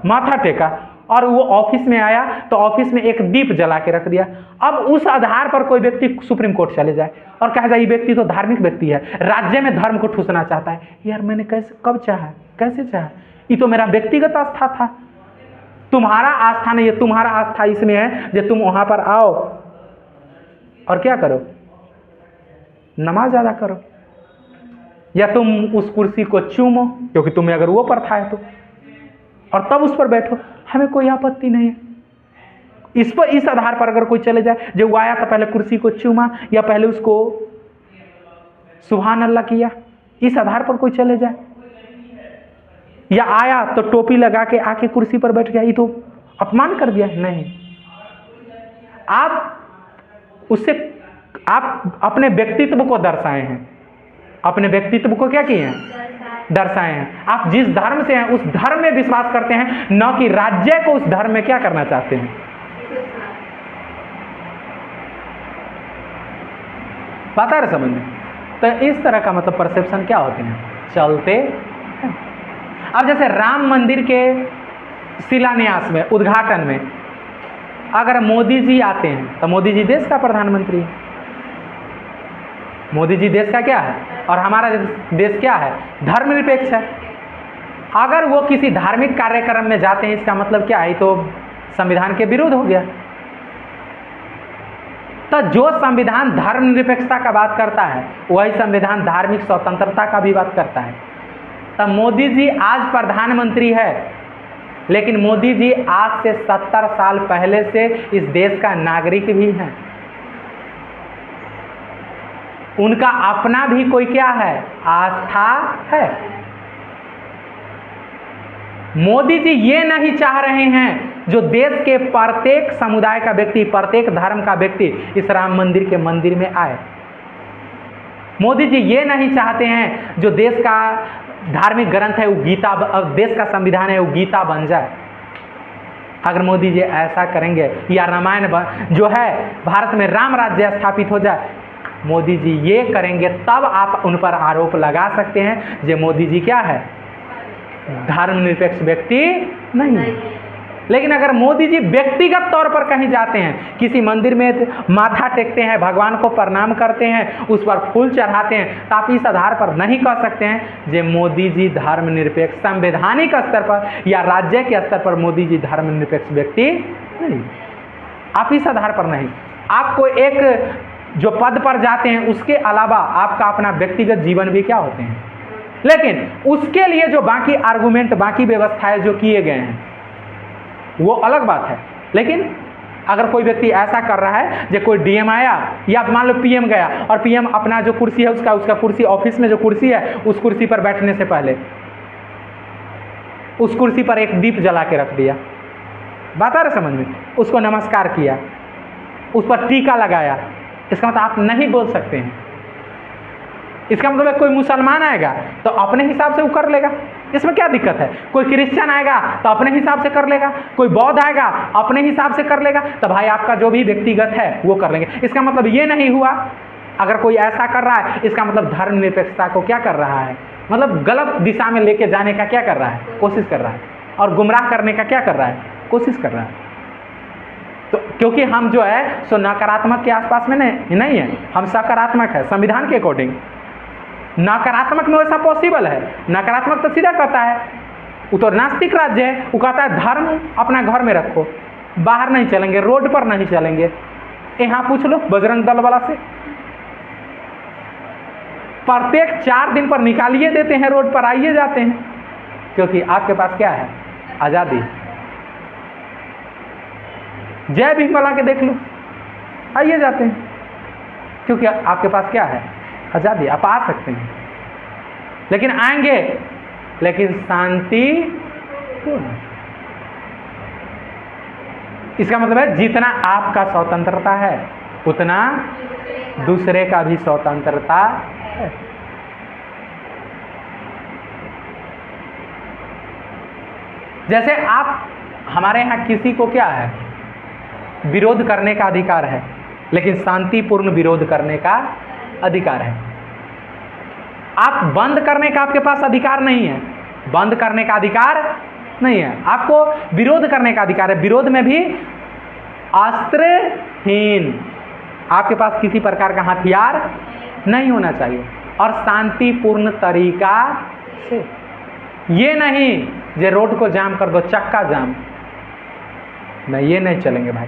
माथा टेका, और वो ऑफिस में आया तो ऑफिस में एक दीप जला के रख दिया। अब उस आधार पर कोई व्यक्ति सुप्रीम कोर्ट चले जाए और कहेगा ये व्यक्ति तो धार्मिक व्यक्ति है, राज्य में धर्म को ठूसना चाहता है, यार मैंने कैसे, कब चाहा, कैसे चाहा, ये तो मेरा व्यक्तिगत आस्था था, तुम्हारा आस्था नहीं है, तुम्हारा आस्था इसमें है जो तुम वहां पर आओ और क्या करो, नमाज अदा करो, या तुम उस कुर्सी को चूमो क्योंकि तुम्हें अगर वो प्रथा है तो, और तब उस पर बैठो, हमें कोई आपत्ति नहीं है। इस पर, इस आधार पर अगर कोई चले जाए, जो आया तो पहले कुर्सी को चूमा या पहले उसको सुभान अल्लाह किया, इस आधार पर कोई चले जाए, या आया तो टोपी लगा के आके कुर्सी पर बैठ गया, ये तो अपमान कर दिया, नहीं। आप उससे, आप अपने व्यक्तित्व को दर्शाए हैं, अपने व्यक्तित्व को क्या किए हैं, दर्शाए हैं। आप जिस धर्म से हैं उस धर्म में विश्वास करते हैं, न कि राज्य को उस धर्म में क्या करना चाहते हैं। पता है समझ में? तो इस तरह का मतलब परसेप्शन क्या होते हैं, चलते हैं। अब जैसे राम मंदिर के शिलान्यास में, उद्घाटन में अगर मोदी जी आते हैं तो मोदी जी देश का प्रधानमंत्री है, मोदी जी देश का क्या है, और हमारा देश क्या है, धर्मनिरपेक्ष है। अगर वो किसी धार्मिक कार्यक्रम में जाते हैं, इसका मतलब क्या है, तो संविधान के विरुद्ध हो गया। तो जो संविधान धर्मनिरपेक्षता का बात करता है, वही संविधान धार्मिक स्वतंत्रता का भी बात करता है। तो मोदी जी आज प्रधानमंत्री है, लेकिन मोदी जी आज से 70 साल पहले से इस देश का नागरिक भी हैं। उनका अपना भी कोई क्या है, आस्था है। मोदी जी ये नहीं चाह रहे हैं जो देश के प्रत्येक समुदाय का व्यक्ति, प्रत्येक धर्म का व्यक्ति इस राम मंदिर के मंदिर में आए। मोदी जी ये नहीं चाहते हैं जो देश का धार्मिक ग्रंथ है वो गीता, देश का संविधान है वो गीता बन जाए। अगर मोदी जी ऐसा करेंगे या रामायण जो है भारत में राम राज्य स्थापित हो जाए, मोदी जी ये करेंगे, तब आप उन पर आरोप लगा सकते हैं जो मोदी जी क्या है, धर्मनिरपेक्ष व्यक्ति नहीं है। लेकिन अगर मोदी जी व्यक्तिगत तौर पर कहीं जाते हैं, किसी मंदिर में माथा टेकते हैं, भगवान को प्रणाम करते हैं, उस पर फूल चढ़ाते हैं, तो आप इस आधार पर नहीं कह सकते हैं जो मोदी जी धर्मनिरपेक्ष, संवैधानिक स्तर पर या राज्य के स्तर पर मोदी जी धर्मनिरपेक्ष व्यक्ति नहीं। आप इस आधार पर नहीं, आपको एक जो पद पर जाते हैं उसके अलावा आपका अपना व्यक्तिगत जीवन भी क्या होते हैं, लेकिन उसके लिए जो बाकी आर्गुमेंट, बाकी व्यवस्थाएं जो किए गए हैं, वो अलग बात है। लेकिन अगर कोई व्यक्ति ऐसा कर रहा है, जो कोई डीएम आया या मान लो पीएम गया और पीएम अपना जो कुर्सी है उसका कुर्सी, ऑफिस में जो कुर्सी है उस कुर्सी पर बैठने से पहले उस कुर्सी पर एक दीप जला के रख दिया, बात आ रहा समझ में, उसको नमस्कार किया, उस पर टीका लगाया, इसका मतलब आप नहीं बोल सकते हैं। इसका मतलब कोई मुसलमान आएगा तो अपने हिसाब से वो कर लेगा, इसमें क्या दिक्कत है। कोई क्रिश्चियन आएगा तो अपने हिसाब से कर लेगा, कोई बौद्ध आएगा अपने हिसाब से कर लेगा, तो भाई आपका जो भी व्यक्तिगत है वो कर लेंगे। इसका मतलब ये नहीं हुआ अगर कोई ऐसा कर रहा है, इसका मतलब धर्मनिरपेक्षता को क्या कर रहा है, मतलब गलत दिशा में लेके जाने का क्या कर रहा है, कोशिश कर रहा है, और गुमराह करने का क्या कर रहा है, कोशिश कर रहा है। तो क्योंकि हम जो है सो नकारात्मक के आसपास में नहीं है, हम सकारात्मक है संविधान के अकॉर्डिंग। नकारात्मक में वैसा पॉसिबल है, नकारात्मक तो सीधा कहता है, वो तो नास्तिक राज्य है, वो कहता है धर्म अपना घर में रखो, बाहर नहीं चलेंगे, रोड पर नहीं चलेंगे। यहाँ पूछ लो बजरंग दल वाला से, प्रत्येक 4 दिन पर निकालिए देते हैं, रोड पर आइए जाते हैं, क्योंकि आपके पास क्या है, आज़ादी। जय भीम वाला के देख लो, आइए जाते हैं, क्योंकि आपके पास क्या है, आज़ादी, आप आ सकते हैं। लेकिन आएंगे, लेकिन शांति पूर्ण। इसका मतलब है जितना आपका स्वतंत्रता है उतना दूसरे का भी स्वतंत्रता है। जैसे आप हमारे यहाँ किसी को क्या है, विरोध करने का अधिकार है, लेकिन शांतिपूर्ण विरोध करने का अधिकार है। आप बंद करने का आपके पास अधिकार नहीं है, बंद करने का अधिकार नहीं है, आपको विरोध करने का अधिकार है। विरोध में भी अस्त्रहीन, आपके पास किसी प्रकार का हथियार नहीं होना चाहिए, और शांतिपूर्ण तरीका से। ये नहीं जे रोड को जाम कर दो, चक्का जाम, नहीं, ये नहीं चलेंगे भाई,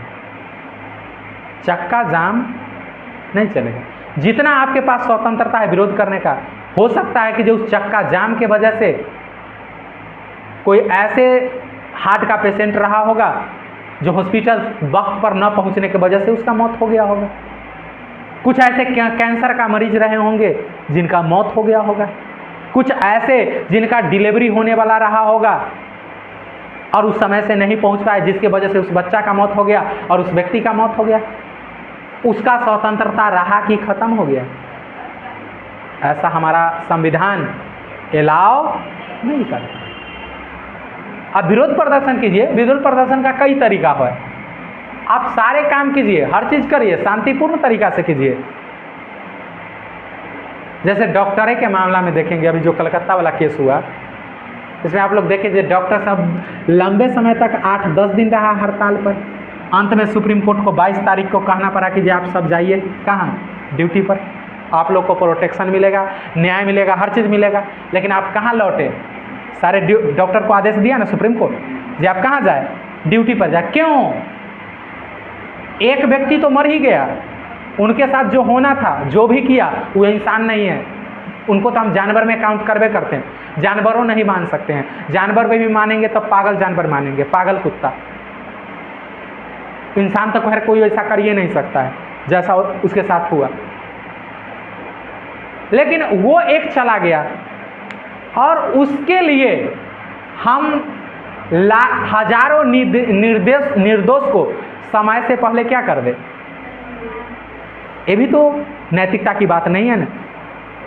चक्का जाम नहीं चलेगा। जितना आपके पास स्वतंत्रता है विरोध करने का, हो सकता है कि जो उस चक्का जाम के वजह से कोई ऐसे हार्ट का पेशेंट रहा होगा जो हॉस्पिटल वक्त पर न पहुंचने की वजह से उसका मौत हो गया होगा, कुछ ऐसे कैंसर का मरीज रहे होंगे जिनका मौत हो गया होगा, कुछ ऐसे जिनका डिलीवरी होने वाला रहा होगा और उस समय से नहीं पहुंच पाए, जिसके वजह से उस बच्चा का मौत हो गया और उस व्यक्ति का मौत हो गया। उसका स्वतंत्रता रहा कि खत्म हो गया? ऐसा हमारा संविधान एलाउ नहीं करता। आप विरोध प्रदर्शन कीजिए, विरोध प्रदर्शन का कई तरीका है, आप सारे काम कीजिए, हर चीज करिए, शांतिपूर्ण तरीका से कीजिए। जैसे डॉक्टरे के मामला में देखेंगे, अभी जो कलकत्ता वाला केस हुआ, इसमें आप लोग देखें डॉक्टर साहब लंबे समय तक 8-10 दिन रहा हड़ताल पर। अंत में सुप्रीम कोर्ट को 22 तारीख को कहना पड़ा कि आप सब जाइए कहाँ, ड्यूटी पर, आप लोग को प्रोटेक्शन मिलेगा, न्याय मिलेगा, हर चीज़ मिलेगा। लेकिन आप कहाँ लौटे? सारे डॉक्टर को आदेश दिया ना सुप्रीम कोर्ट जी आप कहाँ जाए, ड्यूटी पर जाए। क्यों? एक व्यक्ति तो मर ही गया, उनके साथ जो होना था, जो भी किया, वो इंसान नहीं है, उनको तो हम जानवर में काउंट करवे करते हैं, जानवरों नहीं मान सकते हैं। जानवर में भी मानेंगे तब पागल जानवर मानेंगे, पागल कुत्ता। इंसान तो खैर कोई ऐसा कर ही नहीं सकता है जैसा उसके साथ हुआ। लेकिन वो एक चला गया और उसके लिए हम हजारों निर्दोष को समय से पहले क्या कर दे? ये भी तो नैतिकता की बात नहीं है ना।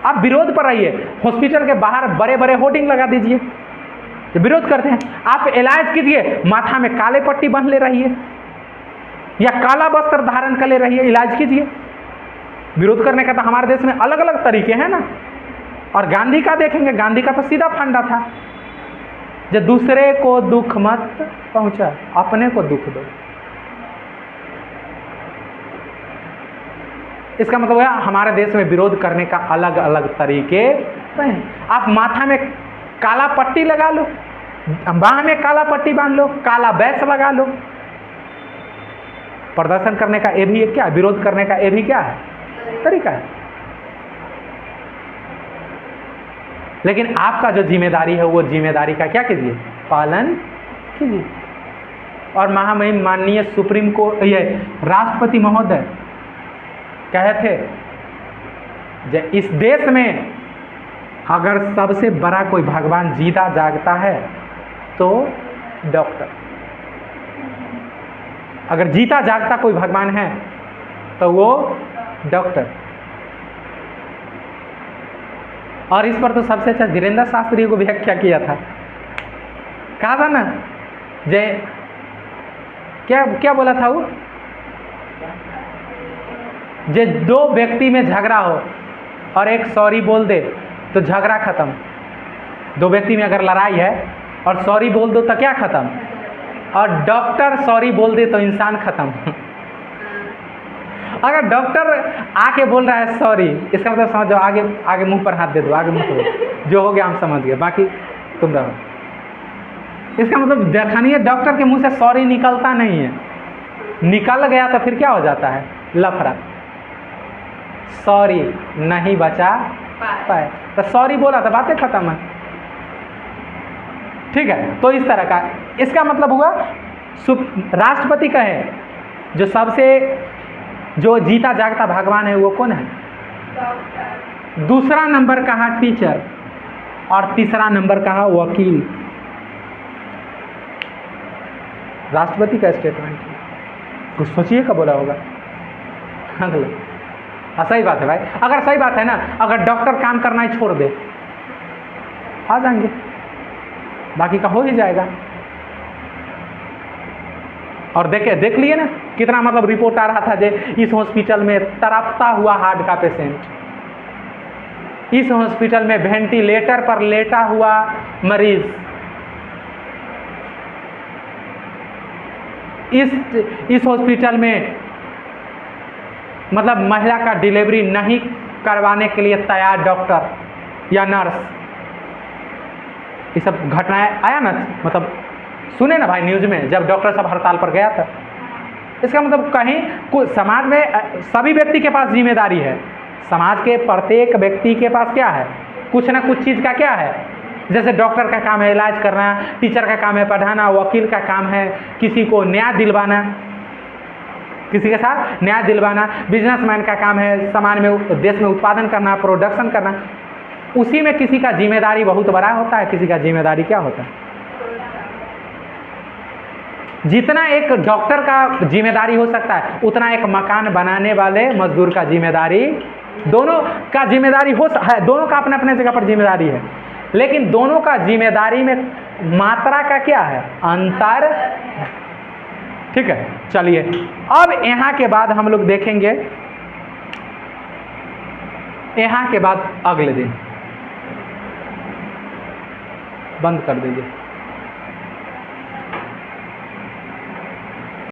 आप विरोध पर आइए, हॉस्पिटल के बाहर बड़े बड़े होर्डिंग लगा दीजिए, विरोध करते हैं। आप इलाज कीजिए, माथा में काले पट्टी बांध ले रहिए या काला वस्त्र धारण कर ले रहिए, इलाज कीजिए। विरोध करने का तो हमारे देश में अलग अलग तरीके हैं ना। और गांधी का देखेंगे, गांधी का तो सीधा फंडा था, जो दूसरे को दुख मत पहुंचा, अपने को दुख दो। इसका मतलब है हमारे देश में विरोध करने का अलग अलग तरीके हैं। आप माथा में काला पट्टी लगा लो, बाह में काला पट्टी बांध लो, काला बैच लगा लो। प्रदर्शन करने का ये भी क्या, विरोध करने का ये भी क्या है, तरीका है। लेकिन आपका जो जिम्मेदारी है वो जिम्मेदारी का क्या कीजिए, पालन कीजिए। और महामहिम माननीय सुप्रीम कोर्ट ये राष्ट्रपति महोदय कहे थे इस देश में अगर सबसे बड़ा कोई भगवान जीता जागता है तो डॉक्टर, अगर जीता जागता कोई भगवान है तो वो डॉक्टर। और इस पर तो सबसे अच्छा धीरेन्द्र शास्त्री को व्याख्या किया था, कहा था ना जय क्या क्या बोला था वो, जे दो व्यक्ति में झगड़ा हो और एक सॉरी बोल दे तो झगड़ा खत्म। दो व्यक्ति में अगर लड़ाई है और सॉरी बोल दो तो क्या खत्म, और डॉक्टर सॉरी बोल दे तो इंसान खत्म। अगर डॉक्टर आके बोल रहा है सॉरी, इसका मतलब समझ जाओ आगे आगे मुंह पर हाथ दे दो, आगे मुंह पर जो हो गया हम समझ गए, बाकी तुम रहो। इसका मतलब देखनिए डॉक्टर के मुंह से सॉरी निकलता नहीं है, निकल गया तो फिर क्या हो जाता है, लफड़ा। सॉरी नहीं बचा पाए तो सॉरी बोला तो बातें खत्म है। ठीक है, तो इस तरह का इसका मतलब हुआ राष्ट्रपति कहे जो सबसे जो जीता जागता भगवान है वो कौन है, दूसरा नंबर कहा टीचर और तीसरा नंबर कहा वकील। राष्ट्रपति का स्टेटमेंट कुछ सोचिए कब बोला होगा। हाँ सही बात है भाई, अगर सही बात है ना, अगर डॉक्टर काम करना ही छोड़ दे आ जाएंगे, बाकी का हो ही जाएगा। और देख लिए ना कितना मतलब रिपोर्ट आ रहा था जे इस हॉस्पिटल में तड़पता हुआ हार्ट का पेशेंट, इस हॉस्पिटल में वेंटिलेटर पर लेटा हुआ मरीज, इस हॉस्पिटल में मतलब महिला का डिलीवरी नहीं करवाने के लिए तैयार डॉक्टर या नर्स। ये सब घटनाएं आया ना, मतलब सुने ना भाई न्यूज़ में जब डॉक्टर सब हड़ताल पर गया था। इसका मतलब कहीं कुछ समाज में सभी व्यक्ति के पास जिम्मेदारी है, समाज के प्रत्येक व्यक्ति के पास क्या है, कुछ ना कुछ चीज़ का क्या है। जैसे डॉक्टर का काम है इलाज करना, टीचर का काम है पढ़ाना, वकील का काम है किसी को न्याय दिलवाना, किसी के साथ न्याय दिलवाना, बिजनेसमैन का काम है समाज में देश में उत्पादन करना, प्रोडक्शन करना। उसी में किसी का जिम्मेदारी बहुत बड़ा होता है, किसी का जिम्मेदारी क्या होता है। जितना एक डॉक्टर का जिम्मेदारी हो सकता है उतना एक मकान बनाने वाले मजदूर का जिम्मेदारी, दोनों का जिम्मेदारी है, दोनों का अपने अपने जगह पर जिम्मेदारी है, लेकिन दोनों का जिम्मेदारी में मात्रा का क्या है, अंतर। ठीक है, चलिए अब यहाँ के बाद हम लोग देखेंगे, यहाँ के बाद अगले दिन बंद कर दीजिए।